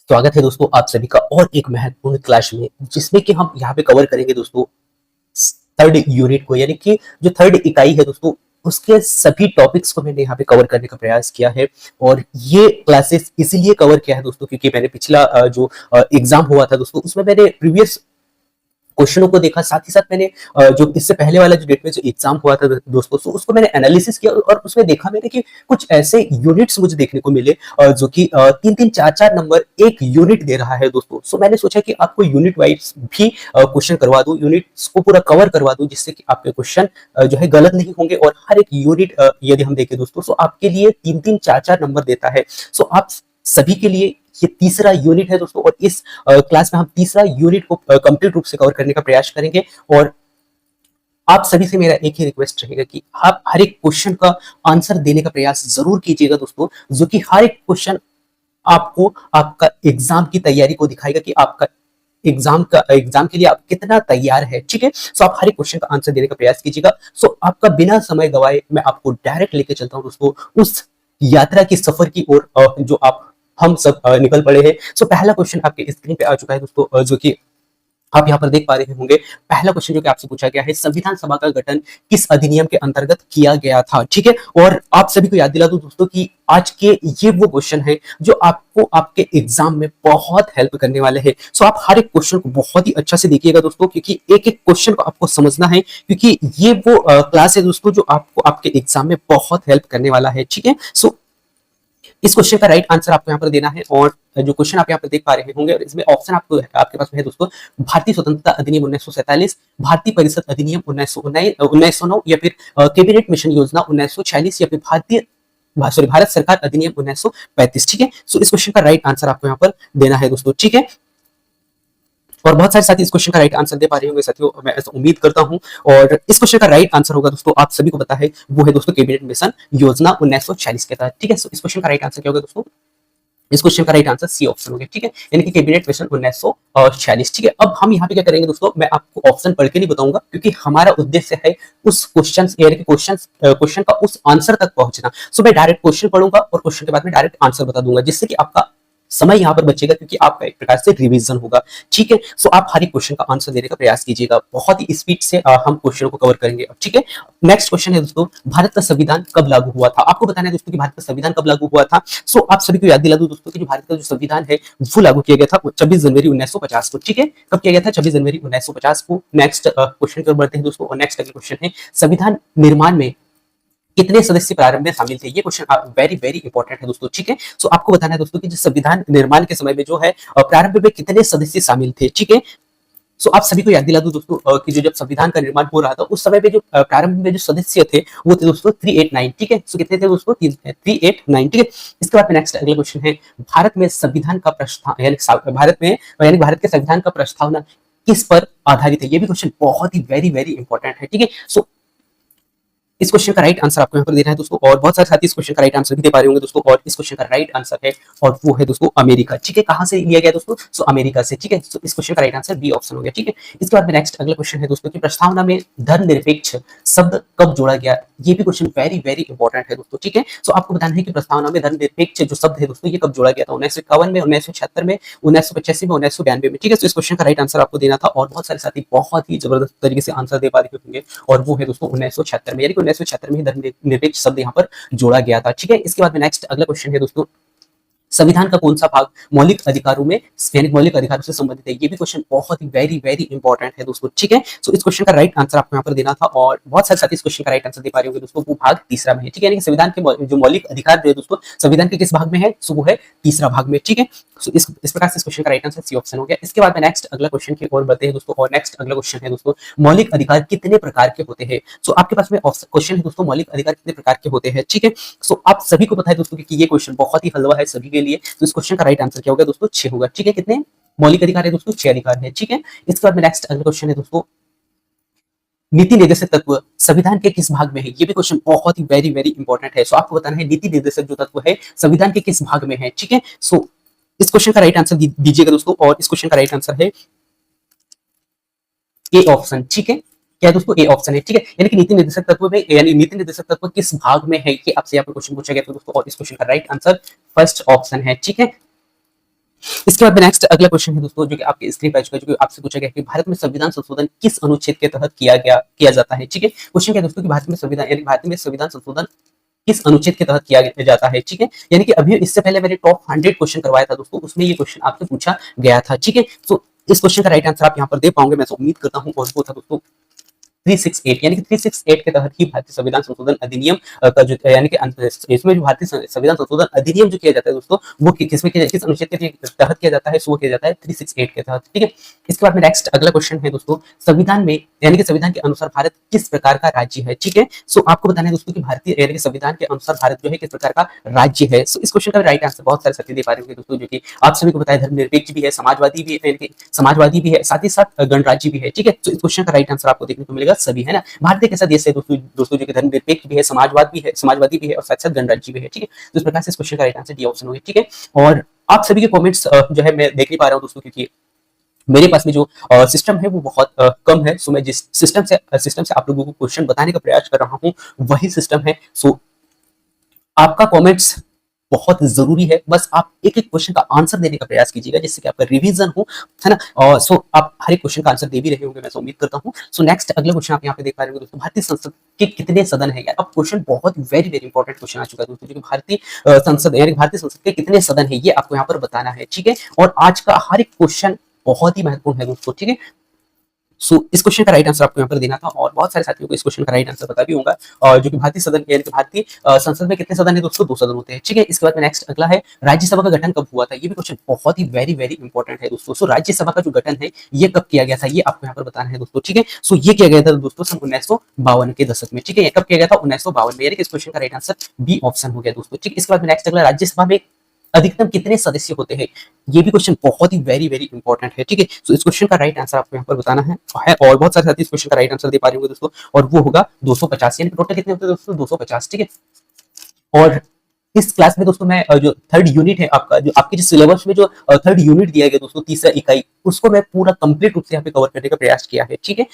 स्वागत है दोस्तों आप सभी का और एक महत्वपूर्ण क्लास में, जिसमें कि हम यहाँ पे कवर करेंगे दोस्तों थर्ड यूनिट को, यानी कि जो थर्ड इकाई है दोस्तों, उसके सभी टॉपिक्स को मैंने यहाँ पे कवर करने का प्रयास किया है। और ये क्लासेस इसीलिए कवर किया है दोस्तों क्योंकि मैंने पिछला जो एग्जाम हुआ था दोस्तों, उसमें मैंने प्रीवियस क्वेश्चनों को देखा, साथ ही साथ मैंने जो इससे पहले वाला जो डेट में जो एग्जाम हुआ था दोस्तों, तो उसको मैंने एनालिसिस किया और उसमें देखा मैंने कि कुछ ऐसे यूनिट्स मुझे देखने को मिले जो कि तीन तीन चार चार नंबर एक यूनिट दे रहा है दोस्तों। सो मैंने सोचा कि आपको यूनिट वाइज भी क्वेश्चन करवा दूं, यूनिट्स को पूरा कवर करवा दूं, जिससे कि आपके क्वेश्चन जो है गलत नहीं होंगे। और हर एक यूनिट यदि हम देखें दोस्तों, सो आपके लिए तीन तीन चार चार नंबर देता है। सो आप सभी के लिए ये तीसरा यूनिट है दोस्तों, और इस क्लास में हम तीसरा यूनिट को कंप्लीट रूप से कवर करने का प्रयास करेंगे। और आप सभी से मेरा एक ही रिक्वेस्ट रहेगा कि आप हर एक क्वेश्चन का आंसर देने का प्रयास जरूर कीजिएगा दोस्तों, जो कि हर एक क्वेश्चन आपको आपका एग्जाम की तैयारी को दिखाएगा कि आपका एग्जाम के लिए आप कितना तैयार है। ठीक है, सो आप हर एक क्वेश्चन का आंसर देने का प्रयास कीजिएगा। सो आपका बिना समय गवाए मैं आपको डायरेक्ट लेके चलता हूं दोस्तों उस यात्रा की सफर की ओर जो आप हम सब निकल पड़े हैं। सो पहला क्वेश्चन आपके स्क्रीन पे आ चुका है दोस्तों, जो कि आप यहाँ पर देख पा रहे होंगे। पहला क्वेश्चन जो कि आपसे पूछा गया है, संविधान सभा का गठन किस अधिनियम के अंतर्गत किया गया था। ठीक है, और आप सभी को याद दिला दूं दोस्तों कि आज के ये वो क्वेश्चन है जो आपको आपके एग्जाम में बहुत हेल्प करने वाले हैं। सो आप हर एक क्वेश्चन को बहुत ही अच्छा से देखिएगा दोस्तों, क्योंकि एक एक क्वेश्चन को आपको समझना है, क्योंकि ये वो क्लास है दोस्तों जो आपको आपके एग्जाम में बहुत हेल्प करने वाला है। ठीक है, सो इस क्वेश्चन का राइट आंसर आपको यहाँ पर देना है। और जो क्वेश्चन आप यहाँ पर देख पा रहे होंगे, और इसमें ऑप्शन आपको आपके पास है दोस्तों, भारतीय स्वतंत्रता अधिनियम 1947, भारतीय परिषद अधिनियम 1909, या फिर कैबिनेट मिशन योजना 1946, या फिर भारत सरकार अधिनियम 1935। ठीक है, सो इस क्वेश्चन का राइट आंसर आपको यहाँ पर देना है दोस्तों। ठीक है, और बहुत सारे साथी इस क्वेश्चन का राइट आंसर दे पा रहे होंगे साथियों, मैं ऐसा उम्मीद करता हूं। और इस क्वेश्चन का राइट आंसर होगा दोस्तों, आप सभी को पता है, वो है दोस्तों कैबिनेट मिशन योजना 1946 के तहत। ठीक है, सो इस क्वेश्चन का राइट आंसर क्या होगा दोस्तों? इस क्वेश्चन का राइट आंसर सी ऑप्शन हो गया। ठीक है, यानी कि कैबिनेट मिशन 1946। ठीक है, अब हम यहाँ पे क्या करेंगे दोस्तों, मैं आपको ऑप्शन पढ़ के नहीं बताऊंगा, क्योंकि हमारा उद्देश्य है उस क्वेश्चन यानी कि क्वेश्चन का उस आंसर तक पहुंचना। सो मैं डायरेक्ट क्वेश्चन पढ़ूंगा और क्वेश्चन के बाद में डायरेक्ट आंसर बता दूंगा, जिससे कि आपका समय यहाँ पर बचेगा, क्योंकि आपका एक प्रकार से रिवीजन होगा। ठीक है, सो आप हर एक क्वेश्चन का आंसर देने का प्रयास कीजिएगा, बहुत ही स्पीड से हम क्वेश्चन को कवर करेंगे। ठीक है, नेक्स्ट क्वेश्चन है दोस्तों, भारत का संविधान कब लागू हुआ था? आपको बताना है दोस्तों कि भारत का संविधान कब लागू हुआ था। सो आप सभी को याद दिला दूं दोस्तों कि जो भारत का जो संविधान है वो लागू किया गया था 26 जनवरी 1950 को। ठीक है, कब किया गया था? 26 जनवरी 1950 को। नेक्स्ट क्वेश्चन की ओर बढ़ते हैं दोस्तों, और नेक्स्ट अगला क्वेश्चन है, संविधान निर्माण में कितने सदस्य प्रारंभ में शामिल थे? ये क्वेश्चन वेरी वेरी इंपॉर्टेंट है दोस्तों। ठीक है, सो आपको बताना है दोस्तों कि संविधान निर्माण के समय में जो है प्रारंभ में कितने सदस्य शामिल थे। ठीक है, सो आप सभी को याद दिला दूं दोस्तों कि जो जब संविधान का निर्माण हो रहा था, उस समय पे जो प्रारंभ में जो सदस्य थे वो थे दोस्तों 389। ठीक है, सो कितने थे दोस्तों? 389। ठीक है, इसके बाद में नेक्स्ट अगला क्वेश्चन है, भारत में संविधान का प्रस्ताव यानी भारत के संविधान का प्रस्तावना किस पर आधारित है? ये भी क्वेश्चन बहुत ही वेरी वेरी इंपॉर्टेंट है। ठीक है, सो इस क्वेश्चन का राइट आंसर आपको यहाँ पर देना है दोस्तों, और बहुत सारे साथी इस क्वेश्चन का राइट आंसर भी दे पा रहे होंगे दोस्तों। और इस क्वेश्चन का राइट आंसर है, और वो है दोस्तों अमेरिका। ठीक है, कहां से लिया गया दोस्तों? सो अमेरिका से। ठीक है, सो इस क्वेश्चन का राइट आंसर बी ऑप्शन हो गया। ठीक है, इसके बाद में नेक्स्ट अगला क्वेश्चन है दोस्तों कि प्रस्तावना में धर्मनिरपेक्ष शब्द कब जोड़ा गया? ये भी क्वेश्चन वेरी वेरी इंपॉर्टेंट है दोस्तों। ठीक है, सो आपको बताना है कि प्रस्तावना में धर्मनिरपेक्ष जो शब्द है दोस्तों, ये कब जोड़ा गया था? 1951 में, 1976 में, 1985 में, 1992 में। ठीक है, सो इस क्वेश्चन का राइट आंसर आपको देना था, और बहुत सारे साथी बहुत ही जबरदस्त तरीके से आंसर दे पा रहे होंगे, और वो है दोस्तों 1976 में, यानी कि 1976 में ही निरपेक्ष शब्द यहाँ पर जोड़ा गया था। ठीक है, इसके बाद में नेक्स्ट अगला क्वेश्चन है दोस्तों, संविधान का कौन सा भाग मौलिक अधिकारों में मौलिक अधिकारों से संबंधित है? ये भी क्वेश्चन बहुत ही वेरी वेरी इंपॉर्टेंट है दोस्तों। ठीक है, सो इस क्वेश्चन का राइट आंसर आपको यहाँ पर देना था, और बहुत सारे साथी इस क्वेश्चन का राइट आंसर दे पा रहे होंगे दोस्तों, वो भाग तीसरा में है। ठीक है, यानी कि संविधान के जो मौलिक अधिकार जो है दोस्तों, संविधान के किस भाग में है? सो वो है तीसरा भाग में। ठीक है, सो इस प्रकार से इस क्वेश्चन का राइट आंसर सी ऑप्शन हो गया। इसके बाद में नेक्स्ट अगला क्वेश्चन की ओर बढ़ते हैं दोस्तों, और नेक्स्ट अगला क्वेश्चन है दोस्तों, मौलिक अधिकार कितने प्रकार के होते हैं? सो आपके पास में क्वेश्चन है दोस्तों, मौलिक अधिकार कितने प्रकार के होते हैं? ठीक है, सो आप सभी को पता है दोस्तों कि ये क्वेश्चन बहुत ही हलवा है सभी के लिए। तो इस क्वेश्चन का राइट आंसर क्या होगा दोस्तों? 6 होगा। ठीक है, कितने मौलिक अधिकार है दोस्तों? 6 अधिकार है। ठीक है, इसके बाद में नेक्स्ट अगला क्वेश्चन है दोस्तों, नीति निर्देशक तत्व संविधान के किस भाग में है? ये भी क्वेश्चन बहुत ही वेरी वेरी इंपॉर्टेंट है। सो आपको बताना है नीति निर्देशक जो तत्व है संविधान के किस भाग में है। ठीक है, सो इस क्वेश्चन का राइट आंसर दीजिएगा दोस्तों, और इस क्वेश्चन का राइट आंसर है ए ऑप्शन। ठीक है, क्या है दोस्तों? ए ऑप्शन है। ठीक है, यानी कि नीति निर्देशक तत्व में, यानी नीति निर्देशक तत्व किस भाग में है, कि आपसे यहाँ पर क्वेश्चन पूछा गया था दोस्तों, और इस क्वेश्चन का राइट आंसर फर्स्ट ऑप्शन है। ठीक है, इसके बाद में नेक्स्ट अगला क्वेश्चन है दोस्तों, जो कि आपके स्क्रीन पर आ चुका है, जो कि आपसे पूछा गया कि भारत में संविधान संशोधन किस अनुच्छेद के तहत किया जाता है। ठीक है, क्वेश्चन क्या है दोस्तों कि भारत में संविधान यानी भारत में संविधान संशोधन किस अनुच्छेद के तहत किया जाता है। ठीक है, यानी कि अभी इससे पहले मैंने टॉप 100 क्वेश्चन करवाया था दोस्तों, उसमें ये क्वेश्चन आपसे पूछा गया था। ठीक है, तो इस क्वेश्चन का राइट आंसर आप यहाँ पर दे पाओगे, मैं उम्मीद करता हूँ। और वो था दोस्तों 368, यानी कि 368 के तहत ही भारतीय संविधान संशोधन अधिनियम का जो यानी कि इसमें जो भारतीय संविधान संशोधन अधिनियम जो किया जाता है दोस्तों, वो किसमें किस अनुच्छेद के तहत किया जाता है, सो वो किया जाता है 368 के तहत। ठीक है, इसके बाद में नेक्स्ट अगला क्वेश्चन है दोस्तों, संविधान में यानी कि संविधान के अनुसार भारत किस प्रकार का राज्य है। ठीक है, सो आपको बताना है दोस्तों कि भारतीय यानी कि संविधान के अनुसार भारत जो है किस प्रकार का राज्य है। सो इस क्वेश्चन का राइट आंसर बहुत सारे साथी दे पा रहे होंगे दोस्तों, जो कि आप सभी को बताया धर्मनिरपेक्ष भी है, समाजवादी भी है, यानी कि समाजवादी भी है, साथ ही साथ गणराज्य भी है। ठीक है, तो इस क्वेश्चन का राइट आंसर आपको देखने को मिलेगा सभी, है ना। भारत एक ऐसा देश है दोस्तों जो कि धर्मनिरपेक्ष भी है, समाजवादी भी है और साथ साथ गणराज्य भी है। ठीक है, तो इस प्रकार से इस क्वेश्चन का राइट आंसर डी ऑप्शन होगा। ठीक है, और आप सभी के कमेंट्स जो है मैं देख नहीं पा रहा हूं दोस्तों, क्योंकि मेरे पास में जो सिस्टम है वो बहुत कम है। सो मैं जिस सिस्टम से आप लोगों को क्वेश्चन बताने का प्रयास कर रहा हूं वही सिस्टम है। सो आपका कमेंट्स बहुत जरूरी है, बस आप एक एक क्वेश्चन का आंसर देने का प्रयास कीजिएगा, जिससे कि आपका रिवीजन हो, है ना। और सो आप हर एक क्वेश्चन का आंसर दे भी रहे होंगे, मैं उम्मीद करता हूँ। सो नेक्स्ट अगला क्वेश्चन आप यहाँ पे देख पा रहे होंगे दोस्तों, भारतीय संसद के कितने सदन है। यार अब क्वेश्चन बहुत वेरी वेरी इंपॉर्टेंट क्वेश्चन आ चुका है दोस्तों, जो कि भारतीय संसद यानी भारतीय संसद के कितने सदन है ये आपको यहाँ पर बताना है। ठीक है, और आज का हर एक क्वेश्चन बहुत ही महत्वपूर्ण है दोस्तों। ठीक है, सो इस क्वेश्चन का राइट आंसर आपको यहाँ पर देना था, और बहुत सारे साथियों को इस क्वेश्चन का राइट आंसर पता भी होगा। और जो कि भारतीय सदन यानी कि भारतीय संसद में कितने सदन है दोस्तों, 2 सदन होते हैं। ठीक है, इसके बाद में नेक्स्ट अगला है राज्यसभा का गठन कब हुआ था। ये भी क्वेश्चन बहुत ही वेरी वेरी इंपॉर्टेंट है दोस्तों। सो राज्यसभा का जो गठन है ये कब किया गया था, ये आपको यहाँ पर बताना है दोस्तों। ठीक है, सो ये किया गया था दोस्तों सन 1952 के दशक में। ठीक है, कब किया गया था, 1952 में, यानी कि इस क्वेश्चन का राइट आंसर बी ऑप्शन हो गया दोस्तों। ठीक है, इसके बाद में नेक्स्ट अगला राज्यसभा में अधिकतम कितने सदस्य होते हैं। ये भी क्वेश्चन बहुत ही वेरी वेरी इंपॉर्टेंट है। ठीक है, सो इस क्वेश्चन का राइट आंसर आपको यहाँ पर बताना है और बहुत सारे साथी इस क्वेश्चन का राइट आंसर दे पा रहे होंगे दोस्तों, और वो होगा 250, यानी टोटल कितने होते हैं दोस्तों, 250। ठीक है, और इस क्लास में दोस्तों मैं जो थर्ड यूनिट है आपका, जो आपके जो सिलेबस में जो थर्ड यूनिट दिया गया दोस्तों, तीसरा इकाई, उसको मैं पूरा कंप्लीट रूप से यहाँ पे कवर करने का प्रयास किया है। ठीक है,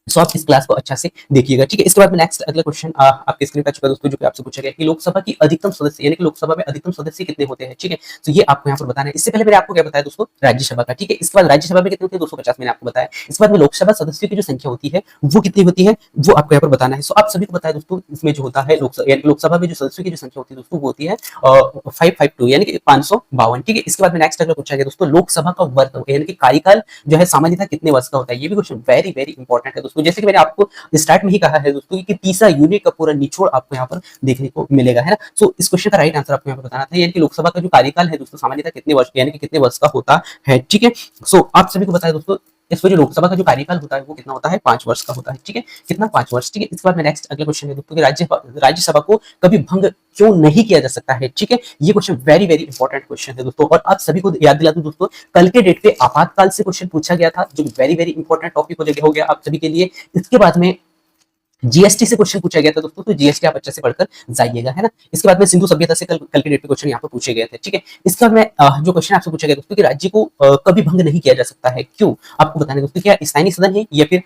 सो आप इस क्लास को अच्छा से देखिएगा। ठीक है, इसके बाद में नेक्स्ट अगला क्वेश्चन आपके स्क्रीन पर आ चुका है दोस्तों, जो कि आपसे पूछा गया कि लोकसभा की अधिकतम सदस्य यानी कि लोकसभा में अधिकतम सदस्य कितने होते हैं। ठीक है, तो ये आपको यहाँ पर बताना है। इससे पहले मैंने आपको क्या बताया दोस्तों, राज्यसभा का। ठीक है, इसके बाद राज्यसभा में कितने होते हैं, 250 मैंने आपको बताया। इसके बाद में लोकसभा सदस्यों की जो संख्या होती है वो कितनी होती है, वो आपको यहाँ पर बताना है। सो आप सभी को बताया दोस्तों, इसमें जो होता है लोकसभा में जो सदस्यों की जो संख्या होती है दोस्तों, वो होती है 552 यानी कि 552। ठीक है, इसके बाद में नेक्स्ट अगला पूछा गया दोस्तों, लोकसभा का वर्ष यानी कि कार्यकाल जो है सामान्यतः कितने वर्ष का होता है। ये भी क्वेश्चन वेरी वेरी इंपॉर्टेंट है दोस्तों। जैसे कि मैंने आपको स्टार्ट में ही कहा है दोस्तों कि तीसरा यूनिट का पूरा निचोड़ आपको यहाँ पर देखने को मिलेगा, है ना। सो इस क्वेश्चन का राइट आंसर आपको यहाँ पर बताना था, यानी कि लोकसभा का जो कार्यकाल है दोस्तों सामान्यतः कितने वर्ष यानी कि कितने वर्ष का होता है। ठीक है, सो आप सभी को बताया दोस्तों, इसमें जो लोकसभा का जो कार्यकाल होता है वो कितना होता है, 5 वर्ष का होता है। ठीक है, कितना, 5 वर्ष। ठीक है, इसके बाद में नेक्स्ट अगला क्वेश्चन है दोस्तों कि राज्यसभा को कभी भंग क्यों नहीं किया जा सकता है। ठीक है, ये question very very important question है दोस्तों, और आप सभी को याद दिला दूं दोस्तों, कल के डेट पे आपातकाल से क्वेश्चन पूछा गया था, जो वेरी वेरी इंपॉर्टेंट टॉपिक हो गया आप सभी के लिए। इसके बाद में जीएसटी से क्वेश्चन पूछा गया था दोस्तों, तो जीएसटी आप अच्छे से पढ़कर जाइएगा, है ना। इसके बाद में सिंधु सभ्यता से कल के डेट पे क्वेश्चन यहाँ पर पूछे गए थे। ठीक है, इसके बाद में जो क्वेश्चन आपसे पूछा गया दोस्तों कि राज्य को कभी भंग नहीं किया जा सकता है, क्यों, आपको बताना है दोस्तों। क्या स्थायी सदन है, या फिर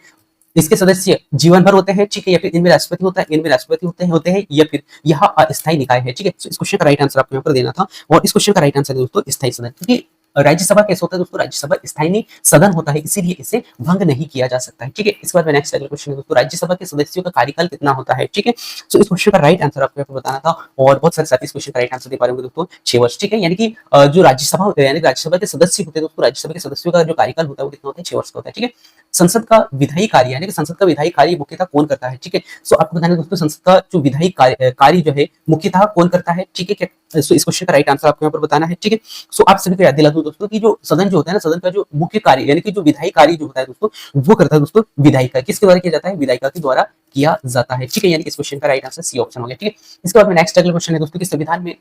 इसके सदस्य जीवन भर होते हैं। ठीक है, या फिर इनमें राष्ट्रपति होता है, इनमें राष्ट्रपति होते हैं, या फिर यह अस्थायी निकाय है। ठीक है, इस क्वेश्चन का राइट आंसर आपको यहाँ पर देना था, और इस क्वेश्चन का राइट आंसर है दोस्तों स्थायी सदन, क्योंकि राज्यसभा कैसे होता है दोस्तों, राज्यसभा स्थायी सदन होता है, इसीलिए इसे भंग नहीं किया जा सकता है। ठीक है, इसके बाद में नेक्स्ट अगला क्वेश्चन है दोस्तों, राज्यसभा के सदस्यों का कार्यकाल कितना होता है। ठीक है, सो इस क्वेश्चन का राइट आंसर आपको यहाँ पर बताना था, और बहुत सारे साथी इस क्वेश्चन का राइट आंसर दे पा रहे होंगे दोस्तों, 6 वर्ष। ठीक है, यानी कि जो राज्यसभा यानी राज्यसभा के सदस्य होते हैं दोस्तों, राज्यसभा के सदस्यों का जो कार्यकाल होता है वो कितना होता है, 6 वर्ष का होता है। ठीक है, संसद का विधायी कार्य यानी कि संसद का विधायी कार्य मुख्यतः कौन करता है। ठीक है, सो आपको बताना है दोस्तों, संसद का जो विधायी कार्य जो है मुख्यतः कौन करता है। ठीक है, सो इस क्वेश्चन का राइट आंसर आपको यहाँ पर बताना है। ठीक है, सो आप सभी को याद दिला दूं दोस्तों कि जो सदन जो होता है ना, सदन का जो मुख्य कार्य यानी कि जो विधायी कार्य जो होता है दोस्तों, वो करता है दोस्तों विधायिका। किसके द्वारा किया जाता है, विधायिका के द्वारा किया जाता है। ठीक है, यानी कि इस क्वेश्चन का राइट आंसर सी ऑप्शन हो गया। ठीक है, इसके बाद में नेक्स्ट अगला क्वेश्चन है दोस्तों कि संविधान में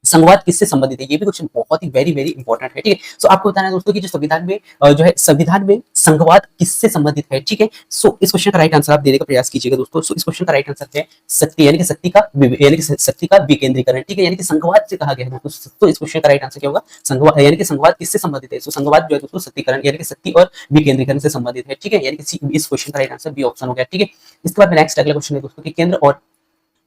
संवाद किससे संबंधित है। ये भी क्वेश्चन बहुत ही वेरी वेरी इंपॉर्टेंट है। ठीक है, सो आपको बताना है दोस्तों कि जो संविधान में जो है संविधान में संवाद किससे संबंधित है। ठीक है, सो इस क्वेश्चन का राइट आंसर आप देने का प्रयास कीजिएगा दोस्तों। सो इस क्वेश्चन का राइट आंसर है शक्ति यानी कि शक्ति का विकेंद्रीकरण। ठीक है, यानी कि संवाद से कहा गया है दोस्तों, तो इस क्वेश्चन का राइट आंसर क्या होगा, संवाद यानी कि संवाद किससे संबंधित है। सो संवाद जो है दोस्तों शक्तिकरण यानी कि शक्ति और विकेंद्रीकरण से संबंधित है। ठीक है, यानी कि इस क्वेश्चन का राइट आंसर बी ऑप्शन हो गया। ठीक है, इसके बाद नेक्स्ट अगला क्वेश्चन है दोस्तों कि केंद्र और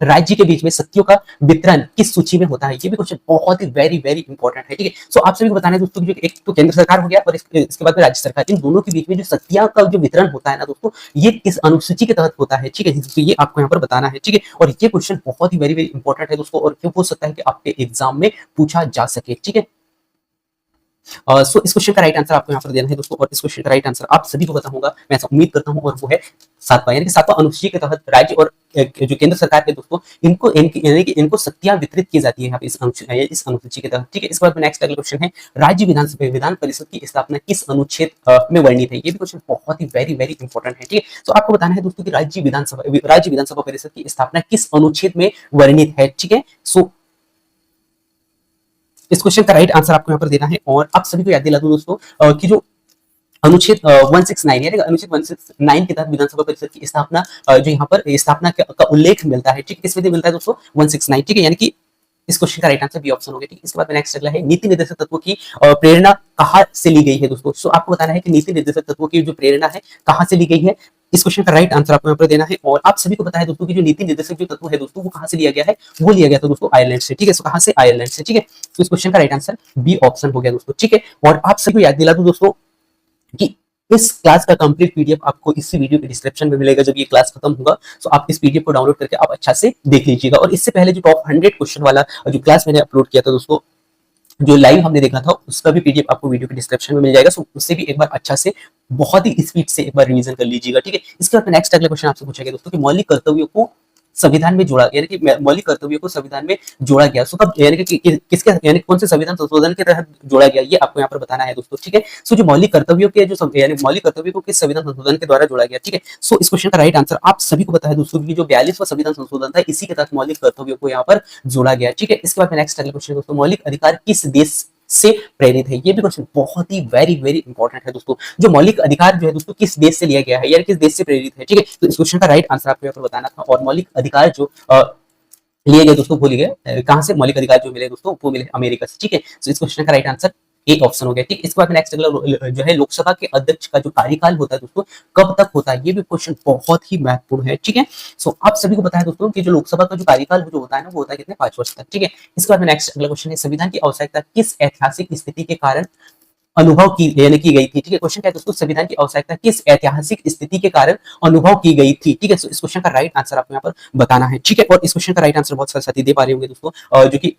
राज्य के बीच में शक्तियों का वितरण किस सूची में होता है? ये भी क्वेश्चन बहुत ही वेरी वेरी इंपॉर्टेंट है, ठीक है। सो आप सभी को बताना है दोस्तों कि एक तो केंद्र सरकार हो गया और इसके बाद में राज्य सरकार, इन दोनों के बीच में जो शक्तियां का जो वितरण होता है ना दोस्तों, ये किस अनुसूची के तहत होता है, ठीक है। तो ये आपको यहाँ पर बताना है, ठीक है। और ये क्वेश्चन बहुत ही वेरी वेरी इंपॉर्टेंट है दोस्तों, और क्यों हो सकता है कि आपके एग्जाम में पूछा जा सके, ठीक है। सो इस क्वेश्चन का राइट आंसर आपको यहाँ पर देना है दोस्तों, और इस क्वेश्चन का राइट आंसर आप सभी को पता होगा, मैं ऐसा उम्मीद करता हूँ, और वो है सातवां, यानी कि सातवां अनुसूची के तहत राज्य और जो केंद्र सरकार है दोस्तों, इनको यानी कि इनको शक्तियां वितरित की जाती है यहाँ पे इस अनुसूची के तहत, ठीक है। इसके बाद में नेक्स्ट अगला क्वेश्चन है, राज्य विधान परिषद की स्थापना किस अनुच्छेद में वर्णित है? ये भी क्वेश्चन बहुत ही वेरी वेरी इंपॉर्टेंट है, ठीक है। तो आपको बताना है दोस्तों कि राज्य विधानसभा परिषद की स्थापना किस अनुच्छेद में वर्णित है, ठीक है। सो इस क्वेश्चन का राइट आंसर आपको यहाँ पर देना है, और आप सभी को याद दिला दूं दोस्तों कि जो अनुच्छेद 169 यानी अनुच्छेद 169 के तहत विधानसभा परिषद की स्थापना, जो यहाँ पर स्थापना का उल्लेख मिलता है, ठीक है, किस विधि मिलता है दोस्तों? 169, ठीक है। यानी कि इस क्वेश्चन का राइट आंसर बी ऑप्शन हो गया, ठीक है। इसके बाद नेक्स्ट अगला है, नीति निर्देशक तत्वों की प्रेरणा कहाँ से ली गई है दोस्तों? सो आपको बताना है कि नीति निर्देशक तत्वों की जो प्रेरणा है कहाँ से ली गई है। इस क्वेश्चन का राइट आंसर आपको यहाँ पर देना है, और आप सभी को पता है दोस्तों कि जो नीति निर्देशक जो तत्व है दोस्तों, वो कहाँ से लिया गया है? वो लिया गया था दोस्तों आयरलैंड से, ठीक है। सो कहाँ से? आयरलैंड से, ठीक है। तो इस क्वेश्चन का राइट आंसर बी ऑप्शन हो गया दोस्तों, ठीक है। और आप सभी को याद दिला दूं दोस्तों कि इस क्लास का कंप्लीट पीडीएफ आपको इसी वीडियो के डिस्क्रिप्शन में मिलेगा जब ये क्लास खत्म होगा। तो आप इस पीडीएफ को डाउनलोड करके आप अच्छा से देख लीजिएगा। और इससे पहले जो टॉप 100 क्वेश्चन वाला जो क्लास मैंने अपलोड किया था दोस्तों, जो लाइव हमने देखा था, उसका भी पीडीएफ आपको वीडियो के डिस्क्रिप्शन में मिल जाएगा। सो उससे भी एक बार अच्छा से बहुत ही स्पीड से एक बार रिवीजन कर लीजिएगा, ठीक है। इसके बाद नेक्स्ट अगला क्वेश्चन आपसे पूछा गया दोस्तों कि मौलिक कर्तव्यों को संविधान में जोड़ा, यानी कि मौलिक कर्तव्यों को संविधान में जोड़ा गया, सो कब, यानी कि किसके, यानी कौन से संविधान संशोधन के तहत जोड़ा गया, ये आपको यहाँ पर बताना है दोस्तों, ठीक है। सो जो मौलिक कर्तव्यों के जो यानी मौलिक कर्तव्यों को किस संविधान संशोधन के द्वारा जोड़ा गया, ठीक है। सो इस क्वेश्चन का राइट आंसर आप सभी को पता है दोस्तों कि जो 42वां संविधान संशोधन था, इसी के तहत मौलिक कर्तव्यों को यहाँ पर जोड़ा गया, ठीक है। इसके बाद नेक्स्ट अगला क्वेश्चन दोस्तों, मौलिक अधिकार किस देश से प्रेरित है? ये भी क्वेश्चन बहुत ही वेरी वेरी इंपॉर्टेंट है दोस्तों। जो मौलिक अधिकार जो है दोस्तों, किस देश से लिया गया है, यानी किस देश से प्रेरित है, ठीक है। तो इस क्वेश्चन का राइट आंसर आपको यहाँ पर बताना था, और मौलिक अधिकार जो लिए गए दोस्तों, वो लिए गए कहां से? मौलिक अधिकार जो मिले दोस्तों, वो मिले अमेरिका से, ठीक है। तो इस क्वेश्चन का राइट आंसर ए ऑप्शन हो गया, ठीक। इसके बाद नेक्स्ट अगला जो है, लोकसभा के अध्यक्ष का जो कार्यकाल होता है दोस्तों, कब तक होता है? ये भी क्वेश्चन बहुत ही महत्वपूर्ण है, ठीक है। सो आप सभी को पता है दोस्तों कि जो लोकसभा का जो कार्यकाल जो होता है ना, वो होता है कितने? 5 वर्ष तक, ठीक है। इसके बाद नेक्स्ट अगला क्वेश्चन है, संविधान की आवश्यकता किस ऐतिहासिक स्थिति के कारण अनुभव की यानी की गई थी, ठीक है। क्वेश्चन क्या है दोस्तों, संविधान की आवश्यकता किस ऐतिहासिक स्थिति के कारण अनुभव की गई थी, ठीक है। सो इस क्वेश्चन का राइट आंसर आपको यहाँ पर बताना है, ठीक है। और इस क्वेश्चन का राइट आंसर बहुत सारे साथी दे पा रहे होंगे दोस्तों, जो कि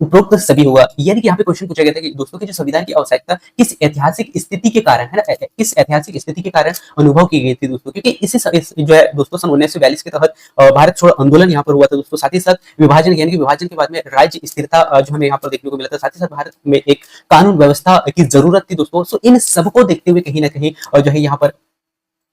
उपरोक्त सभी होगा, यानी कि यहाँ पे क्वेश्चन पूछा गया था कि दोस्तों की जो संविधान की आवश्यकता किस ऐतिहासिक स्थिति के कारण है ना, किस ऐतिहासिक स्थिति के कारण अनुभव की गई थी दोस्तों, क्योंकि जो है दोस्तों सन 1942 के तहत भारत छोड़ो आंदोलन यहाँ पर हुआ था दोस्तों। साथ ही साथ विभाजन, यानी कि विभाजन के बाद में राज्य स्थिरता जो हमें यहाँ पर देखने को मिला था, साथ ही साथ भारत में एक कानून व्यवस्था की जरूरत थी दोस्तों। सो इन सबको देखते हुए कहीं ना कहीं जो है यहाँ पर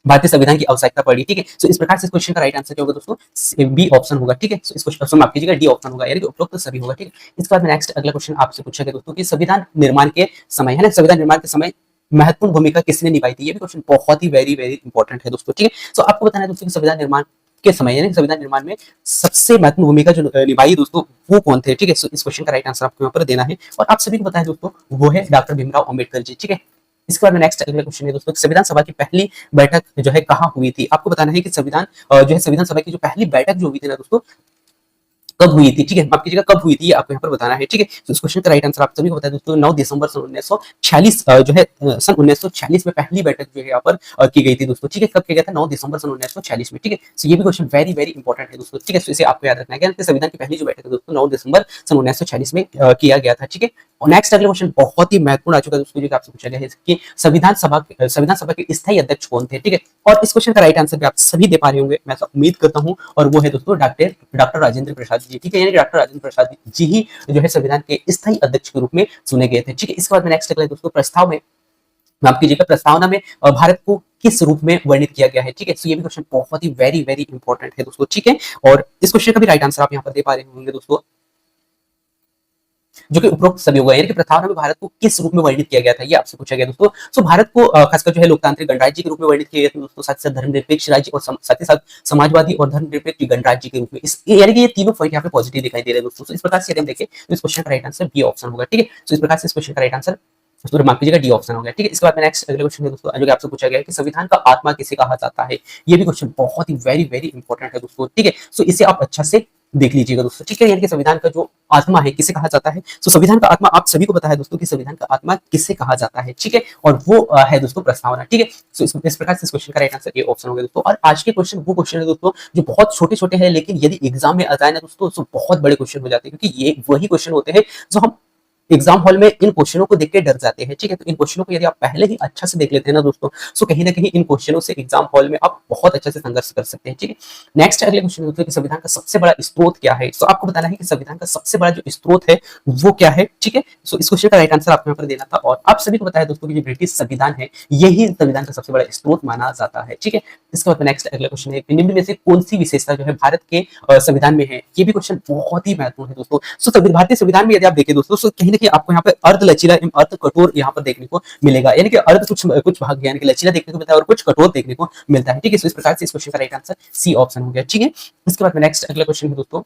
भारतीय संविधान की आवश्यकता पड़ी, ठीक है। सो इस प्रकार से इस क्वेश्चन का राइट आंसर क्या होगा दोस्तों? बी ऑप्शन होगा, ठीक है। सो इस क्वेश्चन माफ कीजिएगा, डी ऑप्शन होगा, यानी कि उपरोक्त सभी होगा, ठीक है। इसके बाद में नेक्स्ट अगला क्वेश्चन आपसे पूछा गया दोस्तों कि संविधान निर्माण के समय है ना, संविधान निर्माण के समय महत्वपूर्ण भूमिका किसने निभाई थी? ये भी क्वेश्चन बहुत ही वेरी वेरी इंपॉर्टेंट है दोस्तों, ठीक है। सो आपको बताना है दोस्तों कि संविधान निर्माण के समय, यानी संविधान निर्माण में सबसे महत्वपूर्ण भूमिका जो निभाई दोस्तों, वो कौन थे, ठीक है। सो इस क्वेश्चन का राइट आंसर आपको यहाँ पर देना है, और आप सभी को पता है दोस्तों, वो है डॉक्टर भीमराव अम्बेडकर जी, ठीक है। इसके बाद में नेक्स्ट अगला क्वेश्चन है दोस्तों, संविधान सभा की पहली बैठक जो है कहाँ हुई थी? आपको बताना है कि संविधान जो है संविधान सभा की जो पहली बैठक जो हुई थी ना दोस्तों, कब हुई थी, ठीक है। माफ कीजिएगा, कब हुई थी, ये आपको यहाँ पर बताना है, ठीक है। तो इस क्वेश्चन का राइट आंसर आप सभी को पता है दोस्तों, 9 दिसंबर सन 1946 जो है सन 1946 में पहली बैठक जो है यहाँ पर की गई थी दोस्तों, ठीक है। कब किया गया था? 9 दिसंबर सन 1946 में, ठीक है। सो ये भी क्वेश्चन वेरी वेरी इंपॉर्टेंट है दोस्तों, ठीक है। सो इसे आपको याद रखना है कि संविधान की पहली जो बैठक है दोस्तों, 9 दिसंबर सन 1946 में किया गया था, ठीक है। और नेक्स्ट अगला क्वेश्चन बहुत ही महत्वपूर्ण आ चुका है दोस्तों, जो आपसे पूछा गया है कि संविधान सभा के स्थायी अध्यक्ष कौन थे, ठीक है। और इस क्वेश्चन का राइट आंसर भी आप सभी दे पा रहे होंगे, मैं ऐसा उम्मीद करता हूं, और वो है दोस्तों डॉक्टर राजेंद्र प्रसाद जी, ठीक है। यानी डॉक्टर राजेंद्र प्रसाद जी ही जो है संविधान के स्थायी अध्यक्ष के रूप में चुने गए थे, ठीक है। इसके बाद में नेक्स्ट अगला दोस्तों, प्रस्ताव में माफ कीजिएगा, प्रस्तावना में भारत को किस रूप में वर्णित किया गया है, ठीक है। सो ये भी क्वेश्चन बहुत ही वेरी वेरी इंपॉर्टेंट है दोस्तों, ठीक है। और इस क्वेश्चन का भी राइट आंसर आप यहाँ पर दे पा रहे होंगे दोस्तों, जो कि उपरोक्त सभी होगा, यानी कि प्रस्तावना में भारत को किस रूप में वर्णित किया गया था, ये आपसे पूछा गया दोस्तों। सो भारत को खासकर जो है लोकतांत्रिक गणराज्य के रूप में वर्णित किया गया था दोस्तों, साथ ही साथ धर्मनिरपेक्ष राज्य और साथ ही साथ समाजवादी और धर्मनिरपेक्ष गणराज्य के रूप में, इस यानी कि ये तीनों पॉइंट यहाँ पे पॉजिटिव दिखाई दे रहे हैं दोस्तों। इस प्रकार से हम देखें तो इस क्वेश्चन का राइट आंसर बी ऑप्शन होगा, ठीक है। सो इस प्रकार से इस क्वेश्चन का राइट आंसर उसको मार्क कीजिएगा, डी ऑप्शन हो गया। ठीक है, इसके बाद में नेक्स्ट अगले क्वेश्चन है दोस्तों, जो कि आपसे पूछा गया है कि संविधान का आत्मा किसे कहा जाता है। ये भी क्वेश्चन बहुत ही वेरी वेरी इंपॉर्टेंट है दोस्तों। ठीक है, सो इसे आप अच्छा से देख लीजिएगा दोस्तों। ठीक है, यानी कि संविधान का जो आत्मा है किसे कहा जाता है। सो संविधान का आत्मा आप सभी को पता है दोस्तों कि संविधान का आत्मा किसे कहा जाता है। ठीक है, और वो है दोस्तों प्रस्तावना। ठीक है, सो इस प्रकार से इस क्वेश्चन का राइट आंसर ए ऑप्शन हो गया दोस्तों। और आज के क्वेश्चन वो क्वेश्चन है दोस्तों जो बहुत छोटे छोटे हैं, लेकिन यदि एग्जाम में आ जाए ना दोस्तों तो बहुत बड़े क्वेश्चन हो जाते हैं, क्योंकि ये वही क्वेश्चन होते हैं जो हम एग्जाम हॉल में इन क्वेश्चनों को देख के डर जाते हैं। ठीक है, तो इन क्वेश्चनों को यदि आप पहले ही अच्छा से देख लेते हैं ना दोस्तों, सो कहीं ना कहीं इन क्वेश्चनों से एग्जाम हॉल में आप बहुत अच्छे से संघर्ष कर सकते हैं। ठीक है, नेक्स्ट अगले क्वेश्चन दोस्तों कि संविधान का सबसे बड़ा स्रोत क्या है। सो आपको बताना है कि संविधान का सबसे बड़ा जो स्रोत है वो क्या है। ठीक है, सो इस क्वेश्चन का राइट आंसर आपको यहाँ पर देना था। और आप सभी को पता है दोस्तों कि जो ब्रिटिश संविधान है यही संविधान का सबसे बड़ा स्रोत माना जाता है। ठीक है, इसके बाद नेक्स्ट अगला क्वेश्चन है निम्न में से कौन सी विशेषता जो है भारत के संविधान में है। ये भी क्वेश्चन बहुत ही महत्वपूर्ण है दोस्तों। सो भारतीय संविधान में यदि आप देखें दोस्तों, सो कहीं ना कहीं आपको यहाँ पे अर्ध लचीला एवं अर्ध कठोर यहाँ पर देखने को मिलेगा, यानी कि अर्ध कुछ कुछ भाग यानी कि लचीला देखने को मिलता है और कुछ कठोर देखने को मिलता है। ठीक है, इस प्रकार से इस क्वेश्चन का राइट आंसर सी ऑप्शन हो गया। ठीक है, इसके बाद में नेक्स्ट अगला क्वेश्चन है दोस्तों,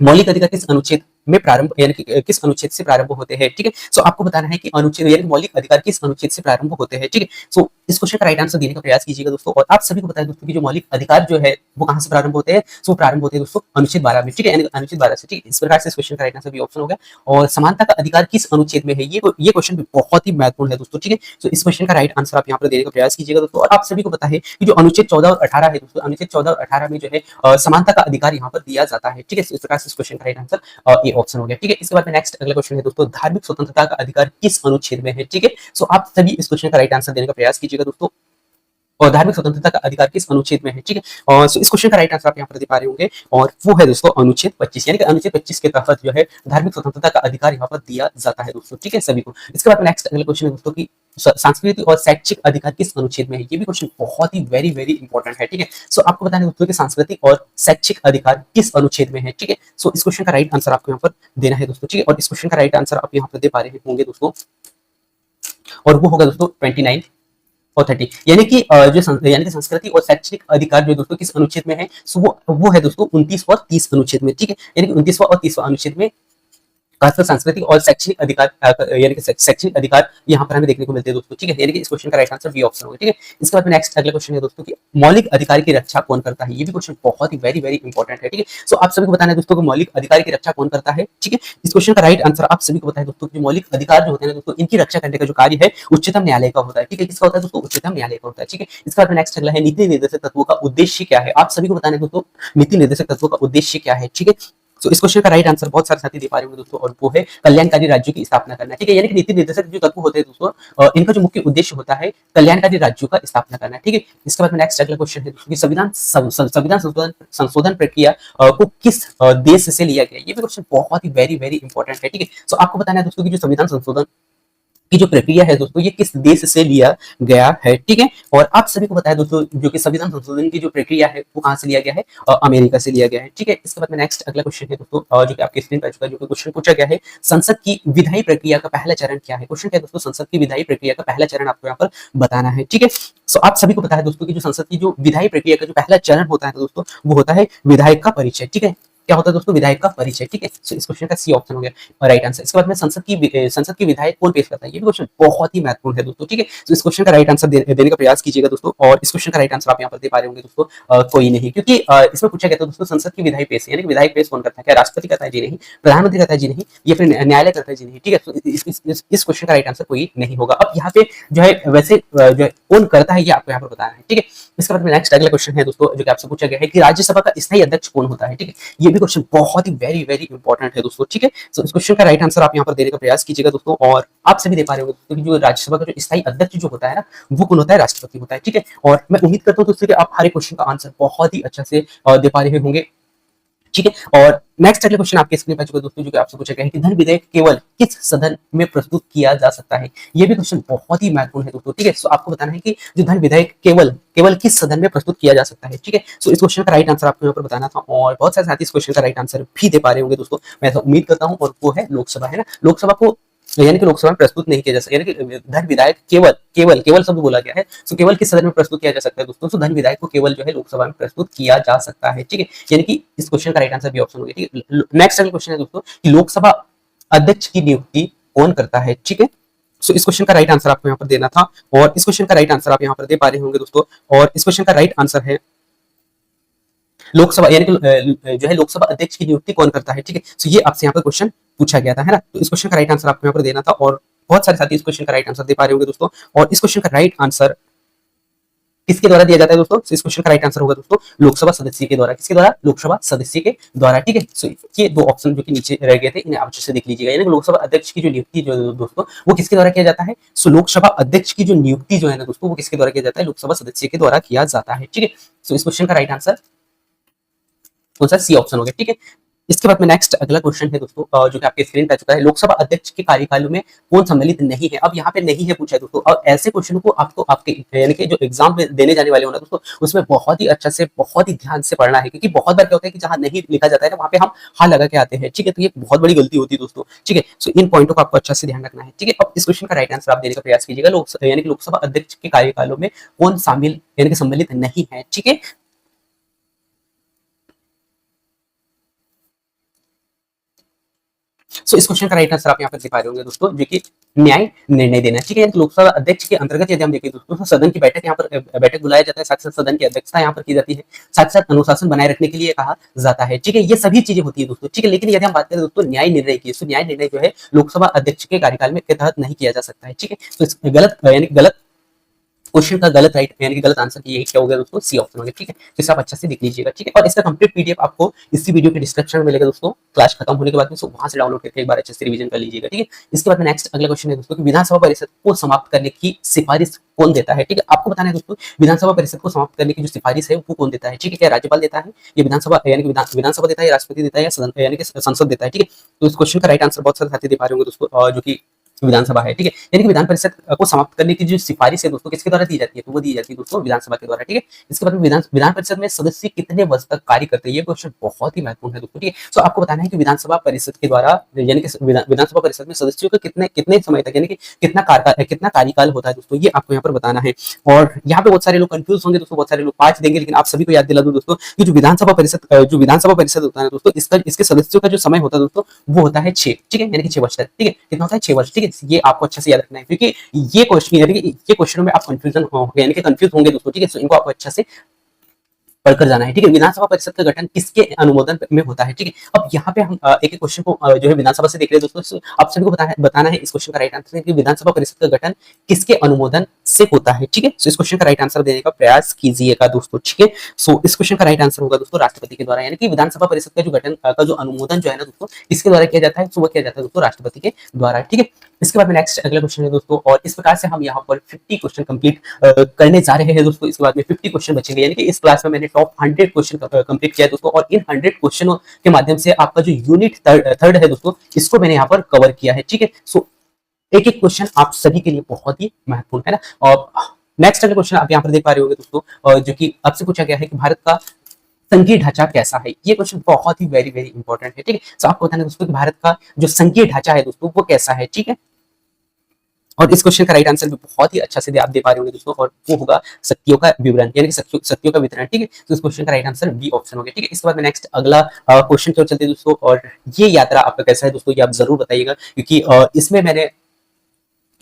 मौलिक अधिकार किस अनुच्छेद में प्रारंभ यानी कि किस अनुच्छेद से प्रारंभ होते हैं। ठीक है, सो आपको बताना है कि अनुच्छेद यानी मौलिक अधिकार किस अनुच्छेद से प्रारंभ होते हैं। ठीक है, सो इस क्वेश्चन का राइट आंसर देने का प्रयास कीजिएगा दोस्तों। और आप सभी को बताएं दोस्तों कि जो मौलिक अधिकार जो है वो कहां से प्रारंभ होते हैं। सो प्रारंभ होते हैं दोस्तों अनुच्छेद 12 में। ठीक है, यानी अनुच्छेद 12 से। ठीक है, इस प्रकार से इस क्वेश्चन का राइट आंसर भी ऑप्शन हो गया। और समानता का अधिकार किस अनुच्छेद में है, ये क्वेश्चन भी बहुत ही महत्वपूर्ण है दोस्तों। ठीक है, सो इस क्वेश्चन का राइट आंसर आप यहाँ पर देने का प्रयास कीजिएगा दोस्तों। और आप सभी को पता है कि जो अनुच्छेद 14 और 18 है दोस्तों, अनुच्छेद 14 और 18 में जो है समानता का अधिकार यहाँ पर दिया जाता है। ठीक है, इस प्रकार से इस क्वेश्चन का राइट आंसर ए ऑप्शन हो गया। ठीक है, इसके बाद में नेक्स्ट अगला क्वेश्चन है दोस्तों, धार्मिक स्वतंत्रता का अधिकार किस अनुच्छेद में है। ठीक है, सो आप सभी इस क्वेश्चन का राइट आंसर देने का प्रयास कीजिएगा दोस्तों। और धार्मिक स्वतंत्रता का अधिकार किस अनुच्छेद में है। ठीक है, और इस क्वेश्चन का राइट आंसर आप यहाँ पर दे पा रहे होंगे, और वो है दोस्तों अनुच्छेद 25, यानी कि अनुच्छेद 25 के तहत जो है धार्मिक स्वतंत्रता का अधिकार यहाँ पर दिया जाता है दोस्तों। ठीक है, सभी को। इसके बाद नेक्स्ट अगला क्वेश्चन है दोस्तों की सांस्कृतिक और शैक्षिक अधिकार किस अनुच्छेद में है। ये भी क्वेश्चन बहुत ही वेरी वेरी इंपॉर्टेंट है। ठीक है, सो आपको बताना है दोस्तों कि सांस्कृतिक और शैक्षिक अधिकार किस अनुच्छेद में है। ठीक है, सो इस क्वेश्चन का राइट आंसर आपको यहाँ पर देना है दोस्तों। ठीक है, और इस क्वेश्चन का राइट आंसर आप यहाँ पर दे पा रहे होंगे दोस्तों, और वो होगा दोस्तों 29 और 30, यानी कि यानी कि संस्कृति और शैक्षणिक अधिकार जो दोस्तों किस अनुच्छेद में है। सो वो है दोस्तों 29 और 30 अनुच्छेद में। ठीक है, यानी कि 29वां और 30वां अनुच्छेद में खासकर सांस्कृतिक और शैक्षणिक अधिकार यानी कि शैक्षणिक अधिकार यहाँ पर हमें देखने को मिलते हैं दोस्तों। ठीक है, यानी कि इस क्वेश्चन का राइट आंसर बी ऑप्शन होगा। ठीक है, इसके बाद में नेक्स्ट अगला क्वेश्चन है दोस्तों कि मौलिक अधिकार की रक्षा कौन करता है। ये भी क्वेश्चन बहुत ही वेरी वेरी इंपॉर्टेंट है। ठीक है, सो आप सभी को बताना है दोस्तों को मौलिक अधिकार की रक्षा कौन करता है। ठीक है, इस क्वेश्चन का राइट आंसर आप सभी को बताए दोस्तों कि मौलिक अधिकार जो होते हैं दोस्तों इनकी रक्षा करने का जो कार्य है उच्चतम न्यायालय का होता है। ठीक है, किसका होता है दोस्तों, उच्चतम न्यायालय का होता है। ठीक है, इसके बाद में नेक्स्ट अगला है नीति निर्देशक तत्वों का उद्देश्य क्या है। आप सभी को बताना है दोस्तों नीति निर्देशक तत्वों का उद्देश्य क्या है। ठीक है, तो इस क्वेश्चन का राइट आंसर बहुत सारे साथी दे पा रहे होंगे दोस्तों, और वो है कल्याणकारी राज्यों की स्थापना करना। ठीक है, यानी कि नीति निर्देशक जो तत्व होते हैं दोस्तों इनका जो मुख्य उद्देश्य होता है कल्याणकारी राज्यों का स्थापना करना। ठीक है, इसके बाद में नेक्स्ट अगला क्वेश्चन है कि संविधान संशोधन प्रक्रिया को किस देश से लिया गया। ये भी क्वेश्चन बहुत ही वेरी वेरी इंपॉर्टेंट है। ठीक है, सो आपको बताना है दोस्तों की जो संविधान संशोधन की जो प्रक्रिया है दोस्तों ये किस देश से लिया गया है। ठीक है, और आप सभी को बताया दोस्तों जो कि संविधान संशोधन की जो प्रक्रिया है वो कहां से लिया गया है, अमेरिका से लिया गया है। ठीक है, इसके बाद में नेक्स्ट अगला क्वेश्चन है दोस्तों जो कि आपके स्क्रीन पर चुका है, जो कि क्वेश्चन पूछा गया है संसद की विधायी प्रक्रिया का पहला चरण क्या है। क्वेश्चन क्या है दोस्तों, संसद की विधायी प्रक्रिया का पहला चरण आपको यहाँ पर बताना है। ठीक है, सो आप सभी को पता है दोस्तों की जो संसद की जो विधायी प्रक्रिया का जो पहला चरण होता है दोस्तों वो होता है विधायक का परिचय। ठीक है, क्या होता है दोस्तों, विधायक का परिचय। ठीक है, सो इस क्वेश्चन का सी ऑप्शन हो गया राइट आंसर। इसके बाद में संसद की विधायक कौन पेश करता है। ये भी क्वेश्चन बहुत ही महत्वपूर्ण है दोस्तों। ठीक है, तो इस क्वेश्चन का राइट आंसर देने का प्रयास कीजिएगा दोस्तों, और इस क्वेश्चन का राइट आंसर आप यहाँ पर दे पा रहे होंगे दोस्तों कोई नहीं, क्योंकि इसमें पूछा गया था दोस्तों संसद की विधायी पेश यानी कि विधायक पेश कौन करता है। क्या राष्ट्रपति करता है, जी नहीं। प्रधानमंत्री करता है, जी नहीं। या फिर न्यायालय करता है, जी नहीं। ठीक है, तो इस क्वेश्चन का राइट आंसर कोई नहीं होगा। अब यहाँ पे जो है वैसे जो है कौन करता है ये आपको यहाँ पर बताना है। ठीक है, इसके बाद में नेक्स्ट अगला क्वेश्चन है दोस्तों जो कि आपसे पूछा गया है कि राज्यसभा का स्थायी अध्यक्ष कौन होता है। ठीक है, ये भी क्वेश्चन बहुत ही वेरी वेरी इंपॉर्टेंट है दोस्तों। ठीक है, सो इस क्वेश्चन का राइट आंसर आप यहाँ पर देने का प्रयास कीजिएगा दोस्तों, और आप सभी दे पा रहे होंगे दोस्तों कि जो राज्यसभा का जो स्थायी अध्यक्ष जो होता है ना वो कौन होता है, राष्ट्रपति होता है। ठीक है, और मैं उम्मीद करता हूँ दोस्तों कि आप हर एक क्वेश्चन का आंसर बहुत ही अच्छा से दे पा रहे होंगे। ठीक है, और नेक्स्ट अगला क्वेश्चन आपके स्क्रीन पर चुका दोस्तों जो कि आपसे पूछा गया है कि धन विधेयक केवल किस सदन में प्रस्तुत किया जा सकता है। ये भी क्वेश्चन बहुत ही महत्वपूर्ण है दोस्तों। ठीक है, सो आपको बताना है कि जो धन विधेयक केवल किस सदन में प्रस्तुत किया जा सकता है। ठीक है, सो इस क्वेश्चन का राइट आंसर आपको यहाँ पर बताना था, और बहुत सारे साथी इस क्वेश्चन का राइट आंसर भी दे पा रहे होंगे दोस्तों, मैं ऐसा उम्मीद करता हूँ, और वो है लोकसभा, है ना। लोकसभा को यानी कि लोकसभा में प्रस्तुत नहीं किया जा सकता, यानी कि धन विधायक केवल शब्द बोला गया है, सो केवल किस सदन में प्रस्तुत किया जा सकता है दोस्तों। सो धन विधायक को केवल जो है लोकसभा में प्रस्तुत किया जा सकता है। ठीक है, यानी कि इस क्वेश्चन का राइट आंसर भी ऑप्शन हो गया। ठीक है, नेक्स्ट अगला क्वेश्चन है दोस्तों कि लोकसभा अध्यक्ष की नियुक्ति कौन करता है। ठीक है, सो इस क्वेश्चन का राइट आंसर आपको यहाँ पर देना था, और इस क्वेश्चन का राइट आंसर आप यहाँ पर दे पा रहे होंगे दोस्तों। और इस क्वेश्चन का राइट आंसर है लोकसभा, यानी कि जो है लोकसभा अध्यक्ष की नियुक्ति कौन करता है, ठीक है। सो ये आपसे यहाँ पर क्वेश्चन पूछा गया था, है ना। तो इस क्वेश्चन का राइट आंसर आपको यहाँ पर देना था, और बहुत सारे साथी इस क्वेश्चन का राइट आंसर दे पा रहे होंगे दोस्तों। और इस क्वेश्चन का राइट आंसर किसके द्वारा दिया जाता है दोस्तों? इस क्वेश्चन का राइट आंसर होगा दोस्तों लोकसभा सदस्य के द्वारा। किसके द्वारा? लोकसभा सदस्य के द्वारा, ठीक है। सो ये दो ऑप्शन जो कि नीचे रह गए थे, इन्हें आप अच्छे से देख लीजिएगा। यानी लोकसभा अध्यक्ष की जो नियुक्ति जो है दोस्तों, वो किसके द्वारा किया जाता है? सो लोकसभा अध्यक्ष की जो नियुक्ति जो है ना दोस्तों, वो किसके द्वारा किया जाता है? लोकसभा सदस्य के द्वारा किया जाता है, ठीक है। सो इस क्वेश्चन का राइट आंसर कौन सा? सी ऑप्शन हो गया, ठीक है। इसके बाद में नेक्स्ट अगला क्वेश्चन है दोस्तों, जो कि आपके स्क्रीन पे आ चुका है। लोकसभा अध्यक्ष के कार्यकाल में कौन सम्मिलित नहीं है? अब यहाँ पे नहीं है पूछा है दोस्तों, और ऐसे क्वेश्चन को आपको आपके यानी कि जो एग्जाम में देने जाने वाले हो ना दोस्तों, उसमें बहुत ही अच्छा से बहुत ही ध्यान से पढ़ना है, क्योंकि बहुत बार क्या होता है कि जहां नहीं लिखा जाता है ना, वहां पे हम हाँ लगा के आते हैं, ठीक है। तो ये बहुत बड़ी गलती होती है दोस्तों, ठीक है। सो इन पॉइंटों का आपको अच्छा से ध्यान रखना है, ठीक है। अब इस क्वेश्चन का राइट आंसर आप देने का प्रयास कीजिएगा। यानी कि लोकसभा अध्यक्ष के कार्यकालों में कौन शामिल यानी कि सम्मिलित नहीं है, ठीक है। सो इस क्वेश्चन का राइट आंसर आप यहाँ पर दे पा रहे होंगे दोस्तों, जो कि न्याय निर्णय देना, ठीक है। लोकसभा अध्यक्ष के अंतर्गत यदि हम देखें दोस्तों, तो सदन की बैठक यहाँ पर बैठक बुलाया जाता है, साथ साथ सदन की अध्यक्षता यहाँ पर की जाती है, साथ साथ अनुशासन बनाए रखने के लिए कहा जाता है, ठीक है। ये सभी चीजें होती है दोस्तों, ठीक है। लेकिन यदि हम बात करें दोस्तों न्याय निर्णय की, तो न्याय निर्णय जो है लोकसभा अध्यक्ष के कार्यकाल में के तहत नहीं किया जा सकता है, ठीक है। तो इस गलत यानी गलत क्वेश्चन का गलत राइट यानी कि गलत आंसर यही क्या हो गया दोस्तों? सी ऑप्शन हो गया, ठीक है। तो इसे आप अच्छे से देख लीजिएगा, ठीक है। और इसका कंप्लीट पीडीएफ आपको इसी वीडियो के डिस्क्रिप्शन में मिलेगा दोस्तों, क्लास खत्म होने के बाद में। सो वहां से डाउनलोड करके एक बार अच्छे से रिवीजन कर लीजिएगा, ठीक है। इसके बाद में नेक्स्ट अगला क्वेश्चन है दोस्तों कि विधानसभा परिषद को समाप्त करने की सिफारिश कौन देता है, ठीक है। आपको बताना है दोस्तों विधानसभा परिषद को समाप्त करने की जो सिफारिश है वो कौन देता है, ठीक है। क्या राज्यपाल देता है, ये विधानसभा यानी कि विधानसभा देता है, राष्ट्रपति देता है, या यानी कि संसद देता है, ठीक है। तो इस क्वेश्चन का राइट आंसर बहुत सारे साथी दे पा रहे होंगे दोस्तों, जो कि विधानसभा है, ठीक है। यानी कि विधान परिषद को समाप्त करने की जो सिफारिश है दोस्तों किसके द्वारा दी जाती है? तो वो दी जाती है दोस्तों विधानसभा के द्वारा, ठीक है। इसके बाद में विधान परिषद में सदस्य कितने वर्ष तक कार्य करते हैं? ये क्वेश्चन बहुत ही महत्वपूर्ण है दोस्तों, ठीक है। सो आपको बताना है कि विधानसभा परिषद के द्वारा यानी कि विधानसभा परिषद में सदस्यों का कितने कितने समय तक यानी कि कितना कार्यकाल होता है दोस्तों, ये आपको यहाँ पर बताना है। और यहाँ पे बहुत सारे लोग कंफ्यूज होंगे दोस्तों, बहुत सारे लोग 5 देंगे, लेकिन आप सभी को याद दिला दूं दोस्तों कि जो विधानसभा परिषद होता है दोस्तों, इसके सदस्यों का जो समय होता है दोस्तों वो होता है 6, ठीक है। यानी कि 6 वर्ष तक, ठीक है। कितना होता है? 6 वर्ष, ठीक है। ये आपको अच्छे से याद रखना है, क्योंकि ये क्वेश्चन यानी कि ये क्वेश्चनों में आप कंफ्यूजन होंगे यानी कि कंफ्यूज होंगे दोस्तों, ठीक है। सो इनको आपको अच्छा से पढ़कर जाना है, ठीक है। विधानसभा परिषद का गठन किसके अनुमोदन में होता है, ठीक है। अब यहाँ पे हम एक एक क्वेश्चन को जो है विधानसभा से देख रहे हैं दोस्तों। आप सभी को बताना है इस क्वेश्चन का राइट आंसर है कि विधानसभा परिषद का गठन किसके अनुमोदन से होता है, ठीक है। सो इस क्वेश्चन का राइट आंसर देने का प्रयास कीजिएगा दोस्तों, ठीक है। सो इस क्वेश्चन का राइट आंसर होगा दोस्तों राष्ट्रपति के द्वारा, यानी कि विधानसभा परिषद का जो गठन का जो अनुमोदन जो है ना दोस्तों किसके द्वारा किया जाता है? तो वो किया जाता है दोस्तों राष्ट्रपति के द्वारा, ठीक है। इसके बाद में नेक्स्ट अगला क्वेश्चन है दोस्तों, और इस प्रकार से हम यहाँ पर 50 क्वेश्चन कंप्लीट करने जा रहे हैं दोस्तों। इसके बाद में 50 क्वेश्चन बचेंगे, यानी कि इस क्लास में मैंने टॉप 100 क्वेश्चन कंप्लीट किया है दोस्तों, और इन 100 क्वेश्चनों के माध्यम से आपका जो यूनिट थर्ड है दोस्तों, इसको मैंने यहाँ पर कवर किया है, ठीक है। सो एक एक क्वेश्चन आप सभी के लिए बहुत ही महत्वपूर्ण है ना। और नेक्स्ट अगला क्वेश्चन आप यहाँ पर देख पा रहे होंगे दोस्तों, जो कि आपसे पूछा गया है कि भारत का संघीय ढांचा कैसा है। ये क्वेश्चन बहुत ही वेरी वेरी इंपॉर्टेंट है, ठीक है। सो आपको बताना है दोस्तों कि भारत का जो संघीय ढांचा है दोस्तों वो कैसा है, ठीक है। और इस क्वेश्चन का राइट आंसर भी बहुत ही अच्छा से आप दे पा रहे होंगे दोस्तों, और वो होगा शक्तियों का विवरण यानी कि शक्तियों का वितरण, ठीक है। तो इस क्वेश्चन का राइट आंसर बी ऑप्शन हो गया, ठीक है। इसके बाद में नेक्स्ट अगला क्वेश्चन की ओर चलते हैं दोस्तों, और ये यात्रा आपका कैसा है दोस्तों, ये आप जरूर बताइएगा, क्योंकि इसमें मैंने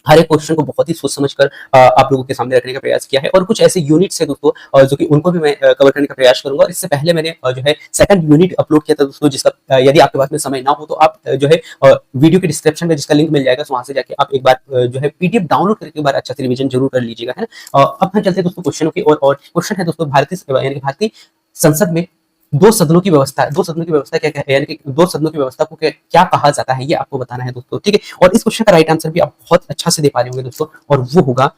हर एक क्वेश्चन को बहुत ही सोच समझकर आप लोगों के सामने रखने का प्रयास किया है, और कुछ ऐसे यूनिट्स है दोस्तों जो कि उनको भी मैं कवर करने का प्रयास करूंगा। और इससे पहले मैंने जो है सेकंड यूनिट अपलोड किया था दोस्तों, जिसका यदि आपके पास में समय ना हो तो आप जो है वीडियो के डिस्क्रिप्शन में जिसका लिंक मिल जाएगा, वहां से जाके आप एक बार जो है पीडीएफ डाउनलोड करके एक बार अच्छा से रिविजन जरूर कर लीजिएगा, है ना। अब हम चलते हैं दोस्तों क्वेश्चनों की, और क्वेश्चन है दोस्तों भारतीय संसद में दो सदनों की व्यवस्था क्या है, यानी कि दो सदनों की व्यवस्था को क्या कहा जाता है, ये आपको बताना है दोस्तों, ठीक है। और इस क्वेश्चन का राइट आंसर भी आप बहुत अच्छा से दे पा रहे होंगे दोस्तों, और वो होगा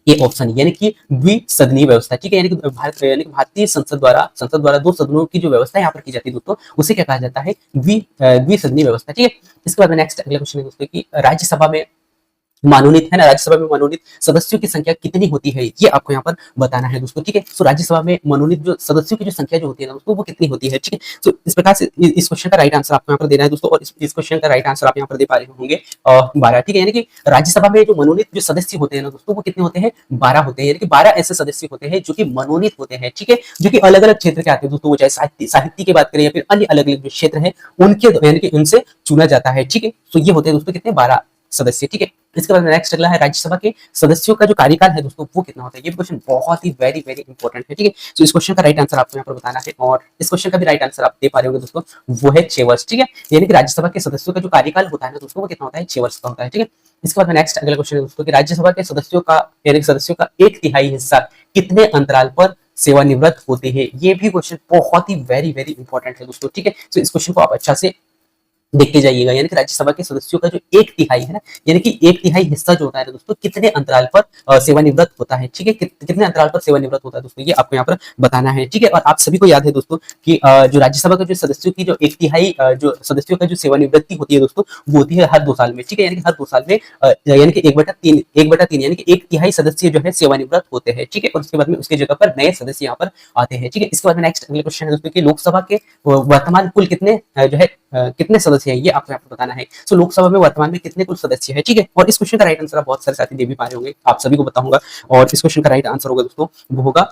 ये ऑप्शन, यानी कि द्विसदनीय व्यवस्था, ठीक है। यानी कि भारतीय संसद द्वारा दो सदनों की जो व्यवस्था यहाँ पर की जाती है दोस्तों, उसे क्या कहा जाता है? द्विसदनीय व्यवस्था, ठीक है। इसके बाद में नेक्स्ट अगला क्वेश्चन है दोस्तों कि राज्यसभा में मनोनीत है ना, राज्यसभा में मनोनीत सदस्यों की संख्या कितनी होती है, ये आपको यहाँ पर बताना है दोस्तों, ठीक है। सो राज्यसभा में मनोनीत जो सदस्यों की जो संख्या जो होती है ना दोस्तों वो कितनी होती है, ठीक है। सो इस प्रकार से इस क्वेश्चन का राइट आंसर आपको यहाँ पर देना है दोस्तों, और इस क्वेश्चन का राइट आंसर आप यहाँ पर दे पा रहे होंगे 12, ठीक है। यानी कि राज्यसभा में जो मनोनीत जो सदस्य होते हैं ना दोस्तों वो कितने होते हैं? 12 होते हैं, यानी कि 12 ऐसे सदस्य होते हैं जो कि मनोनीत होते हैं, ठीक है, जो कि अलग अलग क्षेत्र के आते हैं दोस्तों, वो चाहे साहित्य की बात करें या फिर अन्य अलग अलग जो क्षेत्र है उनके यानी कि उनसे चुना जाता है, ठीक है। तो ये होते हैं दोस्तों कितने? 12 सदस्य, ठीक है। इसके बाद नेक्स्ट अगला है राज्यसभा के सदस्यों का जो कार्यकाल है दोस्तों वो कितना होता है। ये क्वेश्चन बहुत ही वेरी वेरी इंपॉर्टेंट है, ठीक है। तो इस क्वेश्चन का राइट आंसर आपको यहाँ पर बताना है, और इस क्वेश्चन का भी राइट आंसर आप दे पा रहे होंगे दोस्तों, वो है 6 वर्ष, ठीक है। यानी कि राज्यसभा के सदस्यों का जो कार्यकाल होता है ना दोस्तों वो कितना होता है, 6 वर्ष का होता है, ठीक है। इसके बाद में नेक्स्ट अगला क्वेश्चन है दोस्तों कि राज्यसभा के सदस्यों का यानी कि सदस्यों का 1/3 हिस्सा कितने अंतराल पर सेवानिवृत्त होते हैं। ये भी क्वेश्चन बहुत ही वेरी वेरी इंपॉर्टेंट है दोस्तों, ठीक है। तो इस क्वेश्चन को आप अच्छा से देखते जाइएगा। यानी कि राज्यसभा के सदस्यों का जो 1/3 है ना, यानी कि 1/3 हिस्सा जो होता है दोस्तों कितने अंतराल पर सेवानिवृत्त होता है, ठीक है। कितने अंतराल पर सेवानिवृत्त होता है दोस्तों, ये आपको यहाँ पर बताना है, ठीक है। और आप सभी को याद है दोस्तों कि जो राज्यसभा का जो सदस्यों की जो 1/3 जो सदस्यों का जो सेवानिवृत्ति होती है दोस्तों वो होती है हर 2 साल में, ठीक है। यानी कि हर 2 साल में यानी कि 1/3 यानी कि 1/3 सदस्य जो है सेवानिवृत्त होते हैं, ठीक है। और उसके बाद में उसकी जगह पर नए सदस्य यहाँ पर आते हैं, ठीक है। इसके बाद में नेक्स्ट अगले क्वेश्चन है दोस्तों कि लोकसभा के वर्तमान कुल कितने जो है कितने सदस्य हैं, ये आपको यहाँ पर बताना है। सो लोकसभा में वर्तमान में कितने कुल सदस्य हैं, ठीक है। और इस क्वेश्चन का राइट आंसर आप बहुत सारे साथी दे भी पा रहे होंगे, आप सभी को बताऊंगा। और इस क्वेश्चन का राइट आंसर होगा दोस्तों वो होगा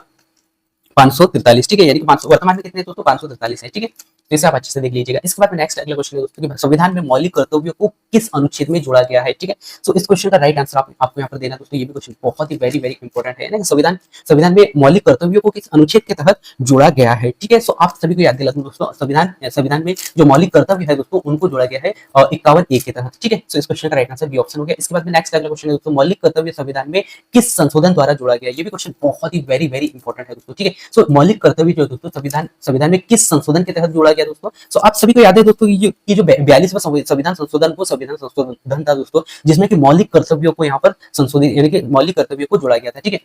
543, ठीक है। यानी कि 500 वर्तमान में कितने दोस्तों 543 है, ठीक है। तो इसे आप अच्छे से देख लीजिएगा। इसके बाद में नेक्स्ट अगला क्वेश्चन है दोस्तों कि संविधान में मौलिक कर्तव्यों को किस अनुच्छेद में जोड़ा गया है, ठीक है। सो इस क्वेश्चन का राइट आंसर आपको यहाँ पर देना दोस्तों, ये भी क्वेश्चन बहुत ही वेरी वेरी इंपॉर्टेंट है ना। संविधान संविधान में मौलिक कर्तव्यों को किस अनुच्छेद के तहत जोड़ा गया है, ठीक है। सो आप सभी को याद दिला दूं दोस्तों, संविधान में जो मौलिक कर्तव्य है दोस्तों उनको जोड़ा गया है 51A के तहत, ठीक है। सो इस क्वेश्चन का राइट आंसर बी ऑप्शन हो गया। इसके बाद में नेक्स्ट अगला क्वेश्चन है दोस्तों मौलिक कर्तव्य संविधान में किस संशोधन द्वारा जोड़ा गया है। ये भी क्वेश्चन बहुत ही वेरी वेरी इंपॉर्टेंट है दोस्तों, ठीक है। सो मौलिक कर्तव्य जो दोस्तों संविधान में किस संशोधन के तहत जोड़ा गया दोस्तों। सो आप सभी को याद है दोस्तों ये जो 42वां संविधान संशोधन था दोस्तों, जिसमें कि मौलिक कर्तव्यों को यहाँ पर संशोधित यानी कि मौलिक कर्तव्यों को जोड़ा गया था, ठीक है।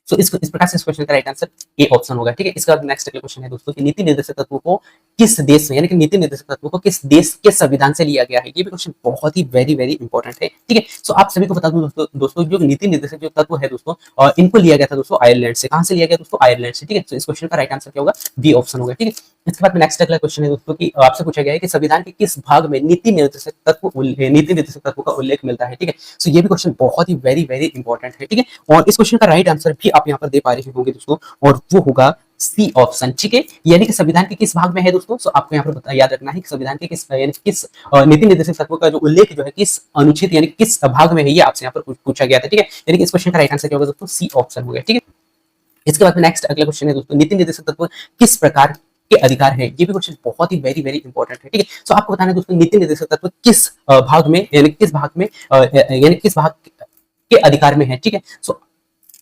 सो इस प्रकार से इस क्वेश्चन का राइट आंसर ए ऑप्शन होगा, ठीक है। इसका नेक्स्ट क्वेश्चन है दोस्तों कि नीति निर्देशक तत्वों को किस देश में यानी कि नीति निर्देशक तत्वों को किस देश के संविधान से लिया गया है। ये भी क्वेश्चन बहुत ही वेरी वेरी इंपॉर्टेंट है, ठीक है। सो आप सभी को बता दूं दोस्तों जो नीति निर्देशक जो तत्व है दोस्तों इनको लिया गया था दोस्तों आयरलैंड से। कहां से लिया गया दोस्तों, आयरलैंड से, ठीक है। तो इस क्वेश्चन का राइट आंसर क्या होगा, बी ऑप्शन होगा, ठीक है। इसके बाद में नेक्स्ट अगला क्वेश्चन है दोस्तों कि आपसे पूछा गया है कि संविधान के किस भाग में नीति निर्देशक तत्व का उल्लेख मिलता है, ठीक है। सो ये भी क्वेश्चन बहुत ही वेरी वेरी इंपॉर्टेंट है, ठीक है। और इस क्वेश्चन का राइट आंसर भी आप यहाँ पर दे पा रहे होंगे दोस्तों, और वो होगा सी ऑप्शन, ठीक है। यानी कि संविधान के किस भाग में है दोस्तों। सो आपको यहाँ पर याद रखना है कि संविधान के किस यानी किस नीति निर्देशक तत्व का जो उल्लेख जो है किस अनुच्छेद यानी किस भाग में है, ये आपसे यहाँ पर पूछा गया था, ठीक है। यानी कि इस क्वेश्चन का राइट आंसर क्या होगा दोस्तों, सी ऑप्शन हो गया, ठीक है। इसके बाद में नेक्स्ट अगला क्वेश्चन है दोस्तों नीति निर्देशक तत्व किस प्रकार के अधिकार है। ये भी क्वेश्चन बहुत ही वेरी वेरी इंपॉर्टेंट है, ठीक है। सो आपको बताना है दोस्तों नीति निर्देशक तत्व किस भाग में यानी किस भाग में यानी किस भाग के अधिकार में है, ठीक है। सो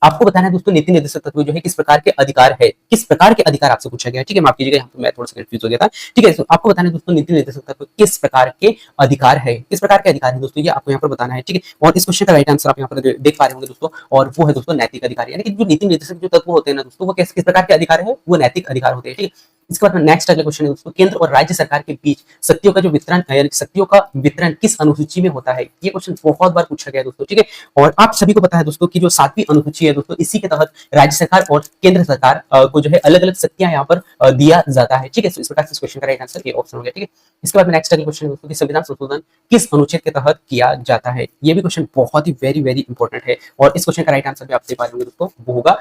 आपको बताना है दोस्तों नीति निर्देशक तत्व जो है किस प्रकार के अधिकार है, किस प्रकार के अधिकार आपसे पूछा गया है, ठीक है। माफ कीजिएगा यहाँ पे मैं थोड़ा सा कंफ्यूज हो गया था, ठीक है। तो आपको बताना है दोस्तों नीति निर्देशक तत्व किस प्रकार के अधिकार है, किस प्रकार के अधिकार है दोस्तों, ये आपको यहाँ पर बताना है, ठीक है। और इस क्वेश्चन का राइट आंसर आप यहाँ पर देख पा रहे होंगे दोस्तों, और वो है दोस्तों नैतिक अधिकार। यानी कि जो नीति निर्देशक जो तत्व होते हैं ना दोस्तों वो किस प्रकार के अधिकार है, वो नैतिक अधिकार होते हैं, ठीक है। इसके बाद में नेक्स्ट अगला क्वेश्चन है दोस्तों केंद्र और राज्य सरकार के बीच शक्तियों का जो वितरण यानी शक्तियों का वितरण किस अनुसूची में होता है। ये क्वेश्चन बहुत बार पूछा गया है दोस्तों, ठीक है। और आप सभी को पता है दोस्तों कि जो 7वीं अनुसूची है दोस्तों इसी के तहत राज्य सरकार और केंद्र सरकार को जो है अलग अलग शक्तियां यहाँ पर दिया जाता है, ठीक है। इस प्रकार से इस क्वेश्चन का राइट आंसर ये ऑप्शन हो गया, ठीक है। इसके बाद में नेक्स्ट अगला क्वेश्चन है दोस्तों कि संविधान संशोधन किस अनुच्छेद के तहत किया जाता है। ये भी क्वेश्चन बहुत ही वेरी वेरी इंपॉर्टेंट है, और इस क्वेश्चन का राइट आंसर भी आप दे पा रहे होंगे दोस्तों, वो होगा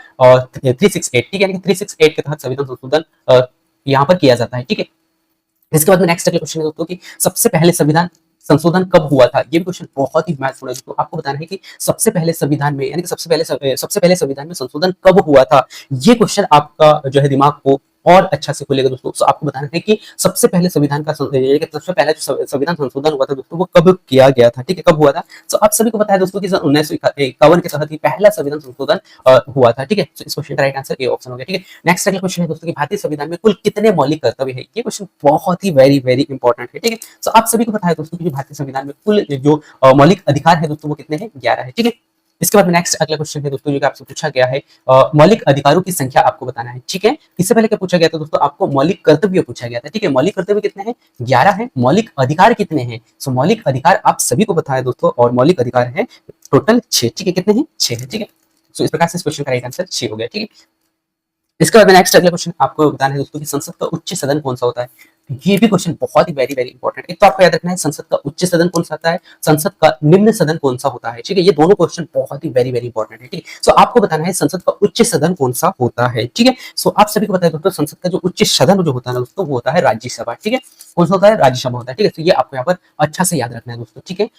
368, ठीक है। यानी कि 368 के तहत संविधान संशोधन यहाँ पर किया जाता है, ठीक है। इसके बाद में नेक्स्ट अगला क्वेश्चन है दोस्तों कि सबसे पहले संविधान संशोधन कब हुआ था। ये भी क्वेश्चन बहुत ही महत्वपूर्ण है दोस्तों। आपको बताना है कि सबसे पहले संविधान में यानी कि सबसे पहले संविधान में संशोधन कब हुआ था। ये क्वेश्चन आपका जो है दिमाग को और अच्छा से खुलेगा दोस्तों। तो आपको बताना है कि सबसे पहले संविधान का सबसे पहले जो संविधान संशोधन हुआ था दोस्तों वो कब किया गया था, ठीक है, कब हुआ था। तो आप सभी को पता है दोस्तों कि 1951 के तहत ही पहला संविधान संशोधन हुआ था, ठीक है। तो इस क्वेश्चन का राइट आंसर ए ऑप्शन हो गया, ठीक है। नेक्स्ट अगला क्वेश्चन है दोस्तों कि भारतीय संविधान में कुल कितने मौलिक कर्तव्य है। ये क्वेश्चन बहुत ही वेरी वेरी इंपॉर्टेंट है, ठीक है। तो आप सभी को पता है दोस्तों कि भारतीय संविधान में कुल जो मौलिक अधिकार है दोस्तों वो कितने हैं, 11 है, ठीक है। इसके बाद में नेक्स्ट अगला क्वेश्चन है दोस्तों जो कि आपसे पूछा गया है मौलिक अधिकारों की संख्या आपको बताना है, ठीक है। इससे पहले क्या पूछा गया था दोस्तों, आपको मौलिक कर्तव्य पूछा गया था, ठीक है। मौलिक कर्तव्य कितने हैं, 11 है। मौलिक अधिकार कितने हैं, सो मौलिक अधिकार आप सभी को पता है दोस्तों, और मौलिक अधिकार है टोटल 6, ठीक है। कितने हैं, 6 है, ठीक है। सो इस प्रकार से इस क्वेश्चन का राइट आंसर 6 हो गया, ठीक है। इसके बाद में नेक्स्ट अगला क्वेश्चन आपको बताना है दोस्तों कि संसद का उच्च सदन कौन सा होता है। ये भी क्वेश्चन बहुत ही वेरी वेरी इंपॉर्टेंट है। एक तो आपको याद रखना है संसद का उच्च सदन कौन सा होता है, संसद का निम्न सदन कौन सा होता है, ठीक है। ये दोनों क्वेश्चन बहुत ही वेरी वेरी इंपॉर्टेंट है, ठीक है। सो आपको बताना है संसद का उच्च सदन कौन सा होता है, ठीक है। सो आप सभी को पता है दोस्तों संसद का जो उच्च सदन जो होता है दोस्तों वो होता है राज्यसभा, ठीक है। कौन सा होता है, राज्यसभा होता है, ठीक है। तो ये आपको यहाँ पर अच्छा से याद रखना है दोस्तों, ठीक है।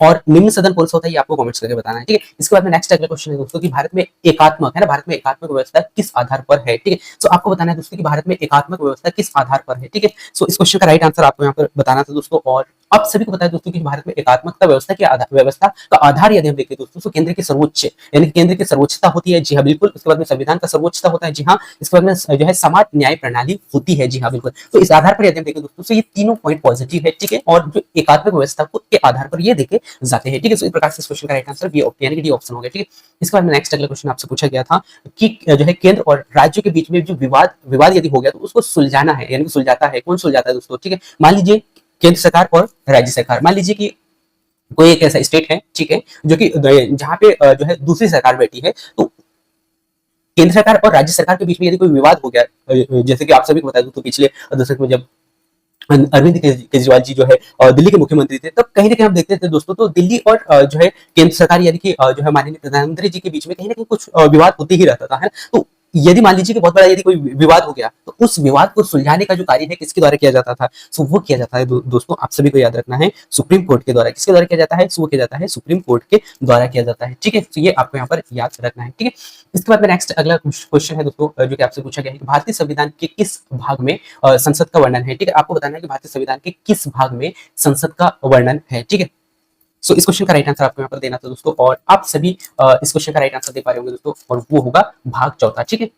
और निम्न सदन कौन सा होता है ये आपको कमेंट्स करके बताना है, ठीक है। इसके बाद में नेक्स्ट अगला क्वेश्चन है दोस्तों कि भारत में एकात्मक है ना, भारत में एकात्मक व्यवस्था किस आधार पर है, ठीक है। सो आपको बताना है दोस्तों कि भारत में एकात्मक व्यवस्था किस आधार पर है, ठीक है। सो इस क्वेश्चन का राइट आंसर आपको यहाँ पर बताना था दोस्तों। और आप सभी को पता है दोस्तों कि भारत में एकात्मकता व्यवस्था का आधार यदि हम देखें दोस्तों, तो केंद्र की सर्वोच्च यानी कि केंद्र की सर्वोच्चता होती है, जी हाँ बिल्कुल। उसके बाद में संविधान का सर्वोच्चता होता है, जी हाँ। इसके बाद में जो है समाज न्याय प्रणाली होती है, जी हाँ बिल्कुल। तो इस आधार पर यदि हम देखें दोस्तों, तो ये तीनों पॉइंट पॉजिटिव है, ठीक है। और जो एकात्मक व्यवस्था को के आधार पर ये देखे जाते हैं, ठीक है। तो इस प्रकार से इस क्वेश्चन का राइट आंसर बी यानी कि डी ऑप्शन हो गया, ठीक है। इसके बाद में नेक्स्ट अगला क्वेश्चन आपसे पूछा गया था कि जो है केंद्र और राज्यों के बीच में जो विवाद यदि हो गया तो उसको सुलझाना है, यानी कि सुलझाता है, कौन सुलझाता है दोस्तों, ठीक है। मान लीजिए केंद्र सरकार और राज्य सरकार, मान लीजिए कि कोई एक ऐसा स्टेट है, ठीक है, जो कि जहां पे जो है दूसरी सरकार बैठी है, तो केंद्र सरकार और राज्य सरकार के बीच में यदि कोई विवाद हो गया, जैसे कि आप सभी को बता दूं तो पिछले दशक में जब अरविंद केजरीवाल जी जो है दिल्ली के मुख्यमंत्री थे, तब कहीं ना कहीं हम देखते थे दोस्तों, तो दिल्ली और जो है केंद्र सरकार यानी कि जो है माननीय प्रधानमंत्री जी के बीच में कहीं ना कहीं कुछ विवाद होते ही रहता था, है ना। तो यदि मान लीजिए कि बहुत बड़ा यदि कोई विवाद हो गया, तो उस विवाद को सुलझाने का जो कार्य है किसके द्वारा किया जाता था, सो वो किया जाता है दोस्तों, आप सभी को याद रखना है, सुप्रीम कोर्ट के द्वारा। किसके द्वारा किया जाता है, सो वो किया जाता है सुप्रीम कोर्ट के द्वारा किया जाता है, ठीक है। तो ये आपको यहाँ पर याद रखना है, ठीक है। इसके बाद में नेक्स्ट अगला क्वेश्चन है दोस्तों, जो कि आपसे पूछा गया है कि भारतीय संविधान के किस भाग में संसद का वर्णन है, ठीक है। आपको बताना है कि भारतीय संविधान के किस भाग में संसद का वर्णन है, ठीक है। सो इस क्वेश्चन का राइट आंसर आपको यहाँ पर देना था दोस्तों, और आप सभी इस क्वेश्चन का राइट आंसर दे पा रहे होंगे दोस्तों, और वो होगा भाग चौथा, ठीक है।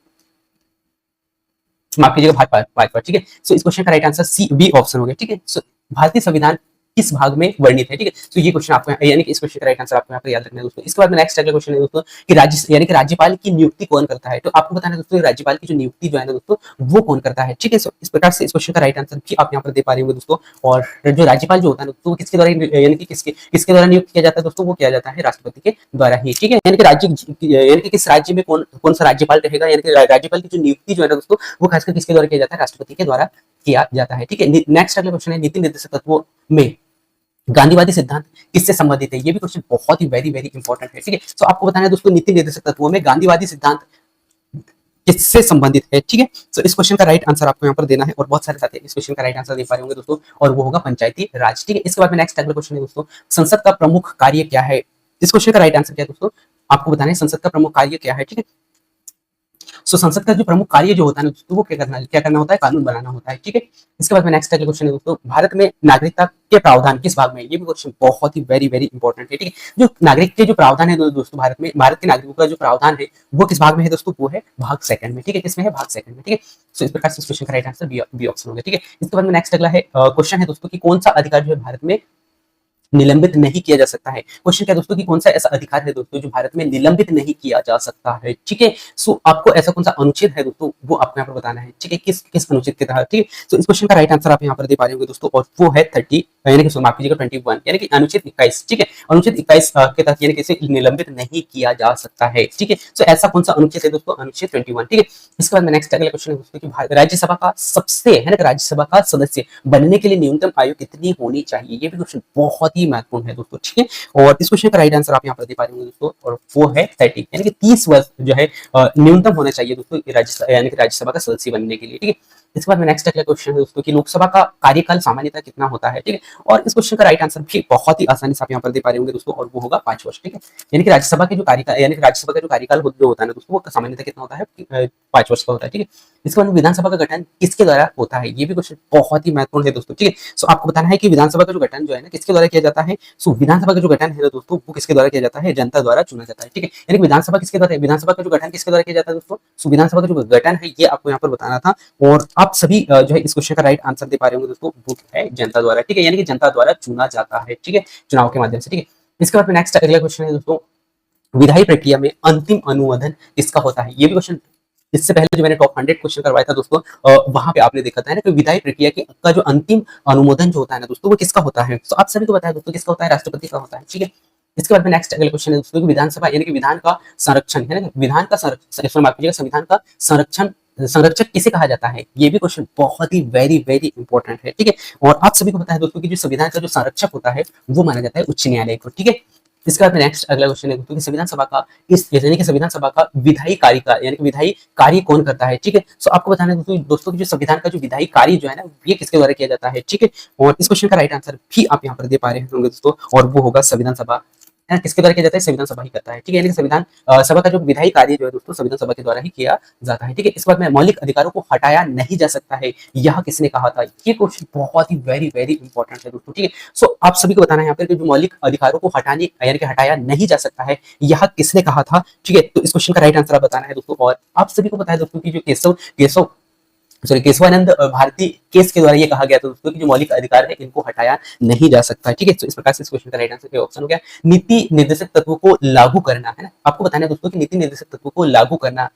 माफ कीजिएगा, भाग पांच पर, ठीक है। सो इस क्वेश्चन का right answer C B option हो गया, ठीक है। सो भारतीय संविधान किस भाग में वर्णित है, ठीक है। तो ये क्वेश्चन आपको यानी कि इस क्वेश्चन का राइट आंसर आपको यहाँ पर याद रखना है दोस्तों। इसके बाद में नेक्स्ट अगला क्वेश्चन है दोस्तों कि राज्य यानी कि राज्यपाल की नियुक्ति कौन करता है, तो आपको बताना है दोस्तों राज्यपाल की जो नियुक्ति जो है ना दोस्तों, वो कौन करता है, ठीक है। सो इस प्रकार से इस क्वेश्चन का राइट आंसर भी आप यहाँ पर दे पा रहे होंगे दोस्तों। और जो राज्यपाल जो होता है दोस्तों, वो किसके द्वारा यानी कि किसके द्वारा नियुक्त किया जाता है दोस्तों, वो किया जाता है राष्ट्रपति के द्वारा ही, ठीक है। यानी कि यानी कि किस राज्य में कौन सा राज्यपाल रहेगा, यानी कि राज्यपाल की जो नियुक्ति जो है ना दोस्तों, वो खासकर किसके द्वारा किया जाता है, राष्ट्रपति के द्वारा किया जाता है, ठीक है। नेक्स्ट अगला क्वेश्चन है नीति निर्देशक तत्वों में गांधीवादी सिद्धांत किससे संबंधित है, ये भी क्वेश्चन बहुत ही वेरी वेरी इंपॉर्टेंट है, ठीक है। तो आपको बताना है दोस्तों नीति निर्देशक तत्वों में गांधीवादी सिद्धांत किससे संबंधित है, ठीक है। तो इस क्वेश्चन का राइट आंसर आपको यहाँ पर देना है, और बहुत सारे साथी इस क्वेश्चन का राइट आंसर दे पा रहे होंगे दोस्तों, और वो होगा पंचायती राज, ठीक है। इसके बाद में नेक्स्ट अगला क्वेश्चन है दोस्तों, संसद का प्रमुख कार्य क्या है। इस क्वेश्चन का राइट आंसर क्या है दोस्तों, आपको बताना है संसद का प्रमुख कार्य क्या है, ठीक है। सो संसद का जो प्रमुख कार्य जो होता है दोस्तों, वो क्या करना होता है, कानून बनाना होता है, ठीक है। इसके बाद में नेक्स्ट अगला क्वेश्चन है दोस्तों, भारत में नागरिकता के प्रावधान किस भाग में है, ये भी क्वेश्चन बहुत ही वेरी वेरी इंपॉर्टेंट है, ठीक है। जो नागरिक के जो प्रावधान है दोस्तों, भारत के नागरिकों का जो प्रावधान है वो किस भाग में है दोस्तों, वो है भाग सेकंड में, ठीक है। किसमें है, भाग सेकंड में, ठीक है। सो इस प्रकार से इस क्वेश्चन का राइट आंसर बी ऑप्शन होगा, ठीक है। इसके बाद में नेक्स्ट अगला है क्वेश्चन है दोस्तों कि कौन सा अधिकार जो है भारत में निलंबित नहीं किया जा सकता है। क्वेश्चन क्या दोस्तों कि कौन सा ऐसा अधिकार है दोस्तों जो भारत में निलंबित नहीं किया जा सकता है, ठीक है। सो आपको ऐसा कौन सा अनुच्छेद है दोस्तों, वो आपको यहाँ पर बताना है, ठीक है, किस किस अनुच्छेद के तहत, ठीक है। तो इस क्वेश्चन का राइट आंसर आप यहाँ पर दे पा रहे होंगे दोस्तों, और वो है 30 यानी कि माफ कीजिएगा 21 यानी कि अनुच्छेद 21, ठीक है। अनुच्छेद 21 के तहत यानी कि इसे निलंबित नहीं किया जा सकता है, ठीक है। सो ऐसा कौन सा अनुच्छेद है दोस्तों, अनुच्छेद 21, ठीक है। इसके बाद में नेक्स्ट अगला क्वेश्चन है दोस्तों कि राज्यसभा का सबसे है ना, राज्यसभा का सदस्य बनने के लिए न्यूनतम आयु कितनी होनी चाहिए, ये भी क्वेश्चन बहुत ही महत्वपूर्ण है दोस्तों, ठीक है। और इस क्वेश्चन का राइट आंसर आप यहाँ पर दे पा रहे होंगे दोस्तों, और वो है 30 यानी कि 30 वर्ष जो है न्यूनतम होना चाहिए दोस्तों यानी कि राज्यसभा का सदस्य बनने के लिए, ठीक है। इसके बाद में नेक्स्ट अगला क्वेश्चन है दोस्तों कि लोकसभा का कार्यकाल सामान्यतः कितना होता है, ठीक है। और इस क्वेश्चन का राइट आंसर भी बहुत ही आसानी से आप यहाँ पर दे पा रहे होंगे दोस्तों, और वो होगा 5 वर्ष, ठीक है। यानी कि राज्यसभा के जो कार्यकाल यानी कि राज्यसभा का जो कार्यकाल जो होता है ना दोस्तों, वो सामान्यतः कितना होता है, 5 वर्ष का होता है, ठीक है। इसके बाद विधानसभा का गठन किसके द्वारा होता है, ये भी क्वेश्चन बहुत ही महत्वपूर्ण है दोस्तों, ठीक है। सो आपको बताना है कि विधानसभा का जो गठन जो है ना किसके द्वारा किया जाता है, सो विधानसभा का जो गठन है दोस्तों, वो किसके द्वारा किया जाता है, जनता द्वारा चुना जाता है, ठीक है। यानी कि विधानसभा किसके द्वारा, विधानसभा का जो गठन किसके द्वारा किया जाता है दोस्तों, सो विधानसभा का जो गठन है ये आपको यहाँ पर बताना था, और आप सभी जो है इस क्वेश्चन का राइट आंसर दे पा रहे होंगे दोस्तों, वो है जनता द्वारा, ठीक है। यानी कि जनता द्वारा चुना जाता है, ठीक है, चुनाव के माध्यम से, ठीक है। इसके बाद में नेक्स्ट अगला क्वेश्चन है दोस्तों, विधायी प्रक्रिया में अंतिम अनुमोदन किसका होता है, ये भी क्वेश्चन इससे पहले जो मैंने टॉप 100 क्वेश्चन करवाया था दोस्तों, वहां पे आपने देखा था ना कि विधायी प्रक्रिया का जो अंतिम अनुमोदन जो होता है ना दोस्तों, वो किसका होता है। तो आप सभी को बताया दोस्तों किसका होता है, राष्ट्रपति का होता है, ठीक है। इसके बाद में नेक्स्ट अगला क्वेश्चन है दोस्तों, विधानसभा यानी कि विधान का संरक्षण है ना, विधान का संविधान का संरक्षक किसे कहा जाता है, ये भी क्वेश्चन बहुत ही वेरी वेरी इंपॉर्टेंट है, ठीक है। और आप सभी को पता है दोस्तों कि जो संविधान का जो संरक्षक होता है वो माना जाता है उच्च न्यायालय को, ठीक है। इसके बाद में नेक्स्ट अगला क्वेश्चन है कि संविधान सभा का इस यानी कि संविधान सभा का विधायी कार्य का यानी कि विधायी कार्य कौन करता है, ठीक है। सो आपको बताना है दोस्तों कि जो संविधान का जो विधायी कार्य जो है ना, ये किसके द्वारा किया जाता है, ठीक है। और इस क्वेश्चन का राइट आंसर भी आप यहाँ पर दे पा रहे होंगे दोस्तों, और वो होगा संविधान सभा है। किसके द्वारा किया जाता है, संविधान सभा ही करता है, ठीक है। यानी कि संविधान सभा का जो विधायी कार्य जो है दोस्तों संविधान सभा के द्वारा ही किया जाता है, ठीक है। इसके बाद में मौलिक अधिकारों को हटाया नहीं जा सकता है, यह किसने कहा था। ये क्वेश्चन बहुत ही वेरी वेरी इंपॉर्टेंट है दोस्तों, ठीक है। सो आप सभी को बताना है यहाँ पर कि जो मौलिक अधिकारों को हटाने यानी कि हटाया नहीं जा सकता है, यह किसने कहा था, ठीक है। तो इस क्वेश्चन का राइट आंसर आप बताना है दोस्तों। और आप सभी को पता है दोस्तों की जो केशवानंद भारती केस के द्वारा ये कहा गया था दोस्तों कि जो मौलिक अधिकार है इनको हटाया नहीं जा सकता, ठीक है। तो इस प्रकार से इस क्वेश्चन का राइट आंसर ऑप्शन हो गया नीति निर्देशक तत्वों को लागू करना, है ना। आपको बताना है दोस्तों कि नीति निर्देशक तत्वों को लागू करना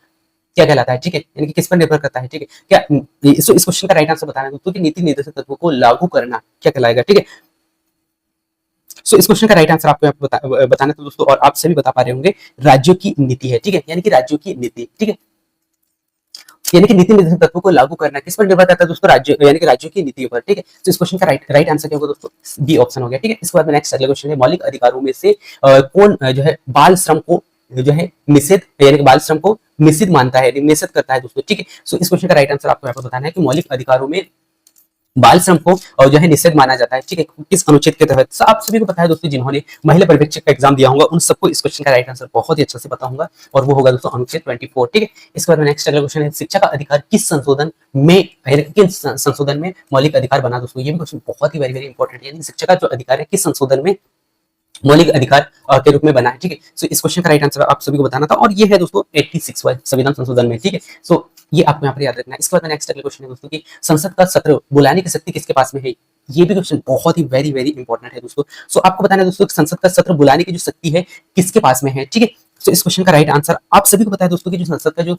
क्या कहलाता है, ठीक है। यानी कि किस पर निर्भर करता है, ठीक है। क्या इस क्वेश्चन का राइट आंसर बताना है दोस्तों कि नीति निर्देशक तत्वों को लागू करना क्या कहलाएगा, ठीक है। सो इस क्वेश्चन का राइट आंसर आपको बताना था दोस्तों, और आप सभी बता पा रहे होंगे राज्यों की नीति है, ठीक है। यानी कि राज्यों की नीति, ठीक है। यानी कि नीति निर्देशक तत्वों को लागू करना किस पर निर्भर करता है दोस्तों, राज्य यानी कि राज्यों की नीति पर, ठीक है। तो इस क्वेश्चन का राइट आंसर क्या होगा दोस्तों, बी ऑप्शन हो गया, ठीक है। इसके बाद में नेक्स्ट अगला क्वेश्चन है मौलिक अधिकारों में से कौन जो है बाल श्रम को जो है निषेध यानी कि बाल श्रम को निषिद्ध मानता है, निषेध करता है दोस्तों, ठीक है। सो इस क्वेश्चन का राइट आंसर आपको यहाँ पर बताना है कि मौलिक अधिकारों में बाल श्रम को जो है निषेध माना जाता है, ठीक है, किस अनुच्छेद के तहत। आप सभी को पता है दोस्तों, जिन्होंने महिला पर्यवेक्षक का एग्जाम दिया होगा उन सबको इस क्वेश्चन का राइट आंसर बहुत ही अच्छे से पता होगा, और वो होगा दोस्तों अनुच्छेद 24, ठीक है। इसके बाद में नेक्स्ट अगला क्वेश्चन है शिक्षा का अधिकार किस संशोधन में किस संशोधन में मौलिक अधिकार बना दोस्तों। ये भी क्वेश्चन बहुत ही वेरी वेरी इंपॉर्टेंट है, यानी शिक्षा का जो अधिकार है किस संशोधन में मौलिक अधिकार के रूप में बना है, ठीक है। सो इस क्वेश्चन का राइट आंसर आप सभी को बताना था, और ये है दोस्तों 86वां संविधान संशोधन में, ठीक है। सो ये आपको यहाँ पर याद रखना है। इसके बाद नेक्स्ट अगला क्वेश्चन है दोस्तों कि संसद का सत्र बुलाने की शक्ति किसके पास में है। ये भी क्वेश्चन बहुत ही वेरी वेरी इंपॉर्टेंट है दोस्तों। सो आपको बताना है दोस्तों कि संसद का सत्र बुलाने की जो शक्ति है किसके पास में है, ठीक है। तो इस क्वेश्चन का राइट आंसर आप सभी को पता है दोस्तों कि जो संसद का जो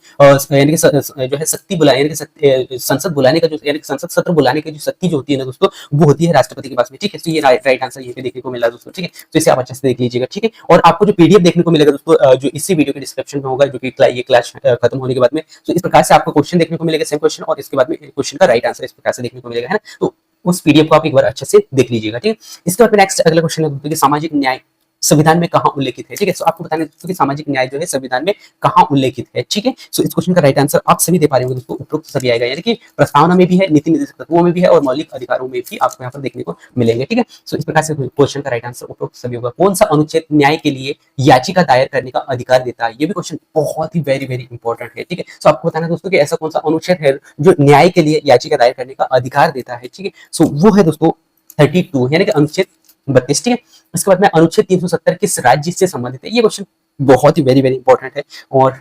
यानी कि जो है शक्ति बुलाने यानी कि संसद बुलाने का जो यानी कि संसद सत्र बुलाने की जो शक्ति जो होती है ना दोस्तों, वो होती है राष्ट्रपति के पास में, ठीक है। तो ये राइट आंसर ये पे देखने को मिला दोस्तों, ठीक है। तो इसे आप अच्छे से देख लीजिएगा, ठीक है। और आपको जो पीडीएफ देखने को मिलेगा दोस्तों जो इसी वीडियो के डिस्क्रिप्शन में होगा, जो कि ये क्लास खत्म होने के बाद में, तो इस प्रकार से आपको क्वेश्चन देखने को मिलेगा, सेम क्वेश्चन, और इसके बाद में क्वेश्चन का राइट आंसर इस प्रकार से देखने को मिलेगा, है ना। तो उस पीडीएफ को आप एक बार अच्छे से देख लीजिएगा, ठीक है। इसके बाद में नेक्स्ट अगला क्वेश्चन है कि सामाजिक न्याय संविधान में कहां उल्लेखित है, ठीक है। सो आपको बताना है दोस्तों कि सामाजिक न्याय जो है संविधान में कहां उल्लेखित है, ठीक है। सो इस क्वेश्चन का राइट आंसर आप सभी दे पा रहे होंगे दोस्तों, उपरोक्त सभी आएगा, यानी कि प्रस्तावना में भी है, नीति निर्देशक तत्वों में भी है, और मौलिक अधिकारों में भी आपको यहाँ पर देखने को मिलेंगे, ठीक है। सो इस प्रकार से क्वेश्चन का राइट आंसर उपरोक्त सभी होगा। कौन सा अनुच्छेद न्याय के लिए याचिका दायर करने का अधिकार देता है, ये भी क्वेश्चन बहुत ही वेरी वेरी इंपॉर्टेंट है, ठीक है। सो आपको बताना है दोस्तों कि ऐसा कौन सा अनुच्छेद है जो न्याय के लिए याचिका दायर करने का अधिकार देता है, ठीक है। सो वो है दोस्तों 32 यानी कि अनुच्छेद 32, ठीक है। इसके बाद में अनुच्छेद 370 किस राज्य से संबंधित है, ये क्वेश्चन बहुत ही वेरी वेरी इंपॉर्टेंट है, और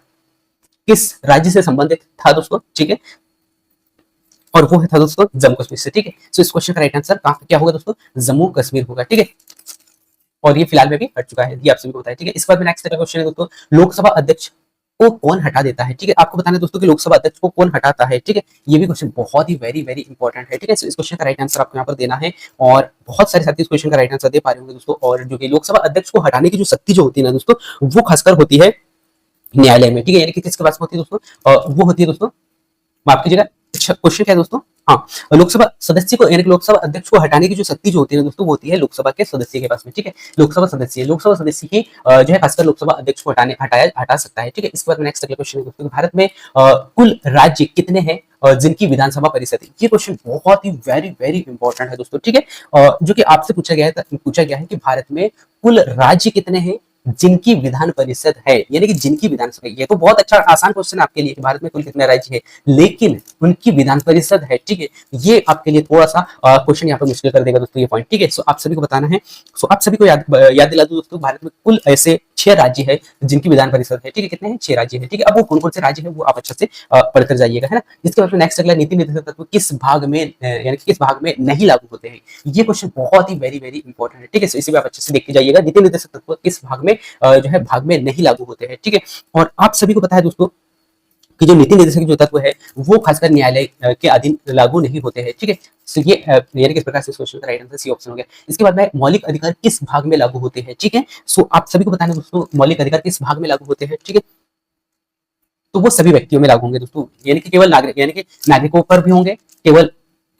किस राज्य से संबंधित था दोस्तों, ठीक है। और वो था दोस्तों जम्मू कश्मीर से, ठीक है। सो इस क्वेश्चन का राइट आंसर क्या होगा दोस्तों, जम्मू कश्मीर होगा, ठीक है। और ये फिलहाल में भी हट चुका है, ये आप सभी को पता है, ठीक है। इसके बाद में नेक्स्ट क्वेश्चन है दोस्तों लोकसभा अध्यक्ष को कौन हटा देता है, ठीक है। आपको बताना है दोस्तों कि लोकसभा अध्यक्ष को कौन हटाता है, ठीक है। ये भी क्वेश्चन बहुत ही वेरी वेरी इंपॉर्टेंट है, ठीक है। इस क्वेश्चन का राइट आंसर आपको यहाँ पर देना है, और बहुत सारे साथी इस क्वेश्चन का राइट आंसर दे पा रहे होंगे दोस्तों। और जो कि लोकसभा अध्यक्ष को हटाने की जो शक्ति जो होती है ना दोस्तों, वो खासकर होती है न्यायालय में, ठीक है। यानी कि किसके पास होती है दोस्तों, वो होती है दोस्तों, माफ कीजिएगा, क्वेश्चन क्या है दोस्तों, हाँ, लोकसभा सदस्य को यानी कि लोकसभा अध्यक्ष को हटाने की जो शक्ति जो होती है दोस्तों, वो होती है लोकसभा के सदस्य के पास में, ठीक है। लोकसभा सदस्य ही जो है खासकर लोकसभा अध्यक्ष को हटा सकता है, ठीक है। इसके बाद नेक्स्ट अगला क्वेश्चन है दोस्तों भारत में कुल राज्य कितने हैं जिनकी विधानसभा परिषद है। ये क्वेश्चन बहुत ही वेरी वेरी इंपॉर्टेंट है दोस्तों, ठीक है। जो कि आपसे पूछा गया है कि भारत में कुल राज्य कितने हैं जिनकी विधान परिषद है, यानी कि जिनकी विधानसभा। ये तो बहुत अच्छा आसान क्वेश्चन है आपके लिए कि भारत में कुल कितने राज्य है, लेकिन उनकी विधान परिषद है, ठीक है। ये आपके लिए थोड़ा सा क्वेश्चन यहाँ पर मुश्किल कर देगा दोस्तों, ये पॉइंट, ठीक है। सो आप सभी को बताना है। सो आप सभी को याद दिला दूं दोस्तों, भारत में कुल ऐसे 6 राज्य है जिनकी विधान परिषद है, ठीक है। कितने हैं, 6 राज्य है, ठीक है। अब वो कौन कौन से राज्य है वो आप अच्छे से पढ़कर जाइएगा, है ना। इसके बाद नेक्स्ट अगला नीति निर्देशक तत्व किस भाग में यानी कि किस भाग में नहीं लागू होते हैं। ये क्वेश्चन बहुत ही वेरी वेरी इंपॉर्टेंट है, ठीक है। सो इसे भी आप अच्छे से देखते जाइएगा, नीति निर्देशक तत्व किस भाग में जो है भाग में नहीं लागू होते हैं, ठीक है। और आप सभी को पता है दोस्तों कि जो नीति निर्देशक जो तत्व है वो खासकर न्यायालय के अधीन लागू नहीं होते हैं, ठीक है। सो ये यानी किस प्रकार से क्वेश्चन का राइट आंसर सी ऑप्शन हो गया। इसके बाद में मौलिक अधिकार किस भाग में लागू होते हैं, ठीक है। सो आप सभी को बताना है दोस्तों मौलिक अधिकार किस भाग में लागू होते हैं, ठीक है। तो वो सभी व्यक्तियों में लागू होंगे दोस्तों, यानी कि केवल नागरिक यानी कि नागरिकों पर भी होंगे, केवल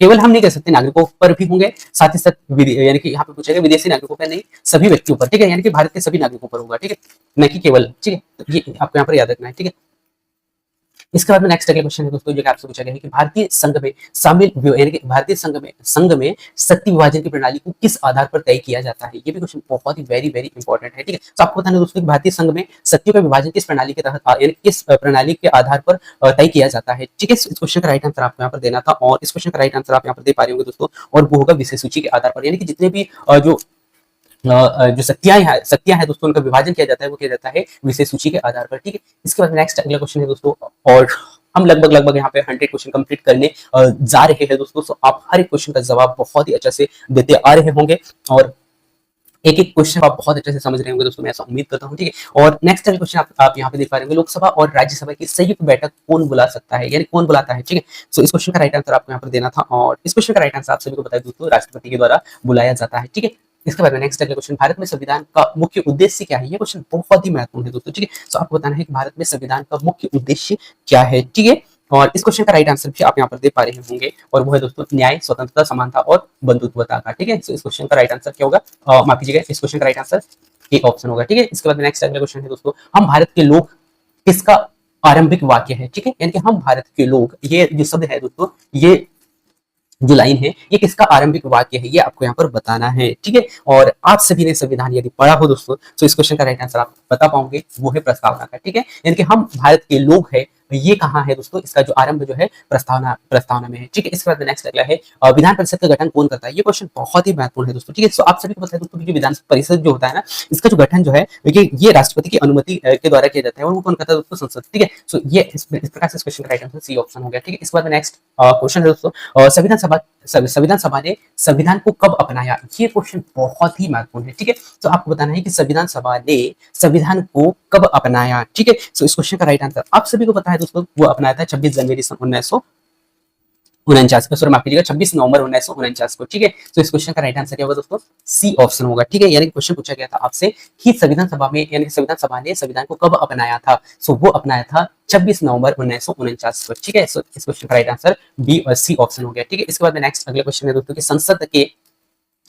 केवल हम नहीं कह सकते नागरिकों पर भी होंगे, साथ ही साथ यानी कि यहाँ पे पूछा गया विदेशी नागरिकों पर नहीं, सभी व्यक्तियों पर, ठीक है, यानी कि भारत के सभी नागरिकों पर होगा, ठीक है, न कि केवल, ठीक है, तो ये आपको यहाँ पर याद रखना है, ठीक है। इसके बाद में नेक्स्ट अगला क्वेश्चन है दोस्तों जो कि आपसे पूछा गया है कि भारतीय संघ में शामिल यानी कि भारतीय संघ में शक्ति विभाजन की प्रणाली को किस आधार पर तय किया जाता है। ये भी क्वेश्चन बहुत ही वेरी वेरी इंपॉर्टेंट है, ठीक है। तो आपको बताना है दोस्तों कि भारतीय संघ में शक्तियों का विभाजन किस प्रणाली के तहत यानी किस प्रणाली के आधार पर तय किया जाता है, ठीक है। इस क्वेश्चन का राइट आंसर आपको यहाँ पर देना था और इस क्वेश्चन का राइट आंसर आप यहाँ पर दे पा रहे होंगे दोस्तों, और वो होगा विषय सूची के आधार पर, यानी कि जितने भी जो शक्तियां हैं दोस्तों उनका विभाजन किया जाता है, वो किया जाता है विषय सूची के आधार पर, ठीक है। इसके बाद नेक्स्ट अगला क्वेश्चन है दोस्तों, और हम लगभग यहाँ पे 100 क्वेश्चन कंप्लीट करने जा रहे हैं दोस्तों। सो आप हर एक क्वेश्चन का जवाब बहुत ही अच्छा से देते आ रहे होंगे और एक एक क्वेश्चन आप बहुत अच्छे से समझ रहे होंगे दोस्तों, मैं ऐसा उम्मीद करता हूं, ठीक है। और नेक्स्ट क्वेश्चन आप यहाँ पे देख पा रहे होंगे, लोकसभा और राज्यसभा की संयुक्त बैठक कौन बुला सकता है, यानी कौन बुलाता है, ठीक है। सो इस क्वेश्चन का राइट आंसर आपको यहाँ पर देना था और इस क्वेश्चन का राइट आंसर आप सभी को बताया दोस्तों, राष्ट्रपति के द्वारा बुलाया जाता है, ठीक है। इसके बाद में नेक्स्ट अगला क्वेश्चन, भारत में संविधान का मुख्य उद्देश्य क्या है। ये क्वेश्चन बहुत ही महत्वपूर्ण है दोस्तों, ठीक है। तो आपको बताना है कि भारत में संविधान का मुख्य उद्देश्य क्या है, ठीक है। और इस क्वेश्चन का राइट आंसर भी आप यहाँ पर दे पा रहे होंगे और वो है दोस्तों न्याय, स्वतंत्रता, समानता और बंधुत्वता का, ठीक है। तो इस क्वेश्चन का राइट आंसर क्या होगा, माफ कीजिएगा, इस क्वेश्चन का राइट आंसर ए ऑप्शन होगा, ठीक है। इसके बाद नेक्स्ट अगला क्वेश्चन है दोस्तों, हम भारत के लोग किसका आरंभिक वाक्य है, ठीक है, यानी कि हम भारत के लोग, ये जो शब्द है दोस्तों, ये जो लाइन है ये किसका आरंभिक वाक्य है, ये आपको यहाँ पर बताना है, ठीक है। और आप सभी ने संविधान यदि पढ़ा हो दोस्तों तो इस क्वेश्चन का राइट आंसर आप बता पाओगे, वो है प्रस्तावना का, ठीक है। यानी कि हम भारत के लोग हैं, ये कहाँ है दोस्तों, इसका जो आरंभ जो है प्रस्तावना में है, ठीक है। इसके बाद नेक्स्ट अगला है, विधान परिषद का गठन कौन करता है। ये क्वेश्चन बहुत ही महत्वपूर्ण है दोस्तों, ठीक है। सो आप सभी को पता है दोस्तों कि विधान परिषद जो होता है ना, इसका जो गठन जो है देखिए ये राष्ट्रपति की अनुमति के द्वारा किया जाता है और वो कौन करता है दोस्तों, संसद, ठीक है। सो ये इस प्रकार से इस क्वेश्चन का राइट आंसर सी ऑप्शन हो गया, ठीक है। इसके बाद नेक्स्ट क्वेश्चन है दोस्तों, संविधान सभा ने संविधान को कब अपनाया। ये क्वेश्चन बहुत ही महत्वपूर्ण है, ठीक है। तो आपको बताना है कि संविधान सभा ने संविधान को कब अपनाया, ठीक है। सो इस क्वेश्चन का राइट आंसर आप सभी को पता है दोस्तों, वो अपनाया था 26 जनवरी सन 1949 को, सॉरी माफ कीजिएगा 26 नवंबर 1949 को, ठीक है। तो इस क्वेश्चन का राइट आंसर क्या होगा दोस्तों, सी ऑप्शन होगा, ठीक है। यानी क्वेश्चन पूछा गया था आपसे कि संविधान सभा में यानी कि संविधान सभा ने संविधान को कब अपनाया था। सो वो अपनाया था 26 नवंबर 1949 को, ठीक है। सो इस क्वेश्चन का राइट आंसर बी और सी ऑप्शन हो गया, ठीक है। इसके बाद में नेक्स्ट अगला क्वेश्चन है दोस्तों कि संसद के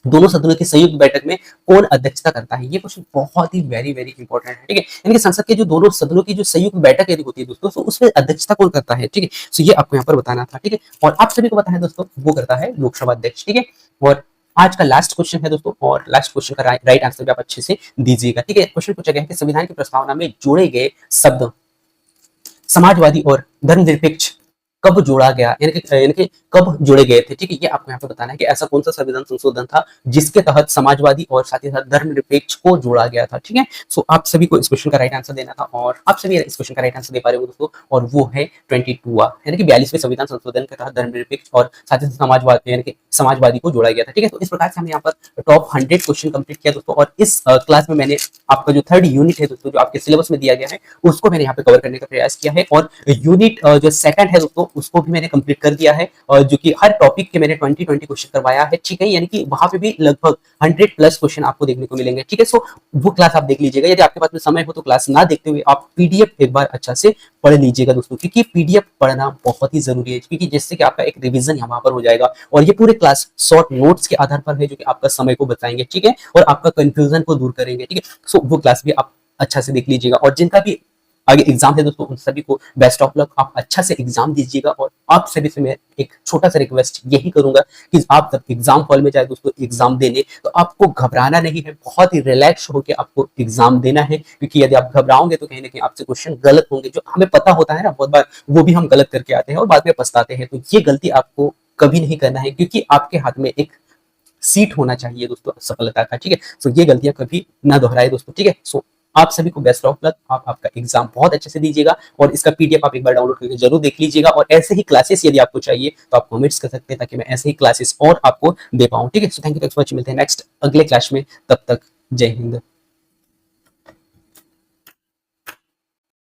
दोनों सदनों की संयुक्त बैठक में कौन अध्यक्षता करता है। ये क्वेश्चन बहुत ही वेरी वेरी इंपॉर्टेंट है, ठीक है। यानी कि संसद के जो दोनों सदनों की जो संयुक्त बैठक यदि होती है दोस्तों, तो उसमें अध्यक्षता कौन करता है, ठीक है। सो ये आपको यहाँ पर बताना था, ठीक है। और आप सभी को पता है दोस्तों, वो करता है लोकसभा अध्यक्ष, ठीक है। और आज का लास्ट क्वेश्चन है दोस्तों, और लास्ट क्वेश्चन का राइट आंसर भी आप अच्छे से दीजिएगा, ठीक है। क्वेश्चन पूछा गया है कि संविधान की प्रस्तावना में जोड़े गए शब्द समाजवादी और धर्मनिरपेक्ष कब जोड़ा गया, यानी कि कब जोड़े गए थे, ठीक है। ये आपको यहाँ पे बताना है कि ऐसा कौन सा संविधान संशोधन था जिसके तहत समाजवादी और साथ ही साथ धर्मनिरपेक्ष को जोड़ा गया था, ठीक है। सो आप सभी को इस क्वेश्चन का राइट आंसर देना था और आप सभी इस क्वेश्चन का राइट आंसर दे पा रहे हो दोस्तों, और वो है 22 यानी कि 42वें संविधान संशोधन के तहत धर्मनिरपेक्ष और साथ ही साथ समाजवादी यानी कि समाजवादी को जोड़ा गया था, ठीक है। तो इस प्रकार से हमने यहाँ पर टॉप 100 क्वेश्चन कंप्लीट किया दोस्तों, और इस क्लास में मैंने आपका जो 3rd यूनिट है दोस्तों, जो आपके सिलेबस में दिया गया है, उसको मैंने यहाँ पे कवर करने का प्रयास किया है। और यूनिट जो 2nd है दोस्तों, उसको भी मैंने कंप्लीट कर दिया है, और जो कि हर टॉपिक के मैंने 20 क्वेश्चन करवाया है, ठीक है। यानी कि वहां पे भी लगभग 100+ क्वेश्चन आपको देखने को मिलेंगे, ठीक है। सो वो क्लास आप देख लीजिएगा, यदि आपके पास में समय हो तो क्लास ना देखते हुए आप पीडीएफ एक बार अच्छा से पढ़ लीजिएगा दोस्तों, क्योंकि पीडीएफ पढ़ना बहुत ही जरूरी है, क्योंकि जिससे कि आपका एक रिवीजन यहाँ पर हो जाएगा, और ये पूरे क्लास शॉर्ट नोट्स के आधार पर है जो कि आपका समय को बचाएंगे, ठीक है, और आपका कंफ्यूजन को दूर करेंगे, ठीक है। सो वो क्लास भी आप अच्छा से देख लीजिएगा, और जिनका भी आगे एग्जाम है दोस्तों, उन सभी को बेस्ट ऑफ लक, आप अच्छा से एग्जाम दीजिएगा। और आप सभी से मैं एक छोटा सा रिक्वेस्ट यही करूंगा कि आप जब एग्जाम हॉल में जाए दोस्तों एग्जाम देने, तो आपको घबराना नहीं है, बहुत ही रिलैक्स होकर आपको एग्जाम देना है, क्योंकि यदि आप घबराओगे तो कहीं ना कहीं आपसे क्वेश्चन गलत होंगे, जो हमें पता होता है ना बहुत बार, वो भी हम गलत करके आते हैं और बाद में पछताते हैं। तो ये गलती आपको कभी नहीं करना है, क्योंकि आपके हाथ में एक सीट होना चाहिए दोस्तों सफलता का, ठीक है। सो ये गलतियां कभी ना दोहराए दोस्तों, ठीक है। सो आप सभी को बेस्ट ऑफ लक, आप आपका एग्जाम बहुत अच्छे से दीजिएगा, और इसका पीडीएफ आप एक बार डाउनलोड करके जरूर देख लीजिएगा। और ऐसे ही क्लासेस यदि आपको चाहिए तो आप कमेंट्स कर सकते हैं, ताकि मैं ऐसे ही क्लासेस और आपको दे पाऊं, ठीक है। सो थैंक यू, मिलते हैं नेक्स्ट अगले क्लास में, तब तक जय हिंद।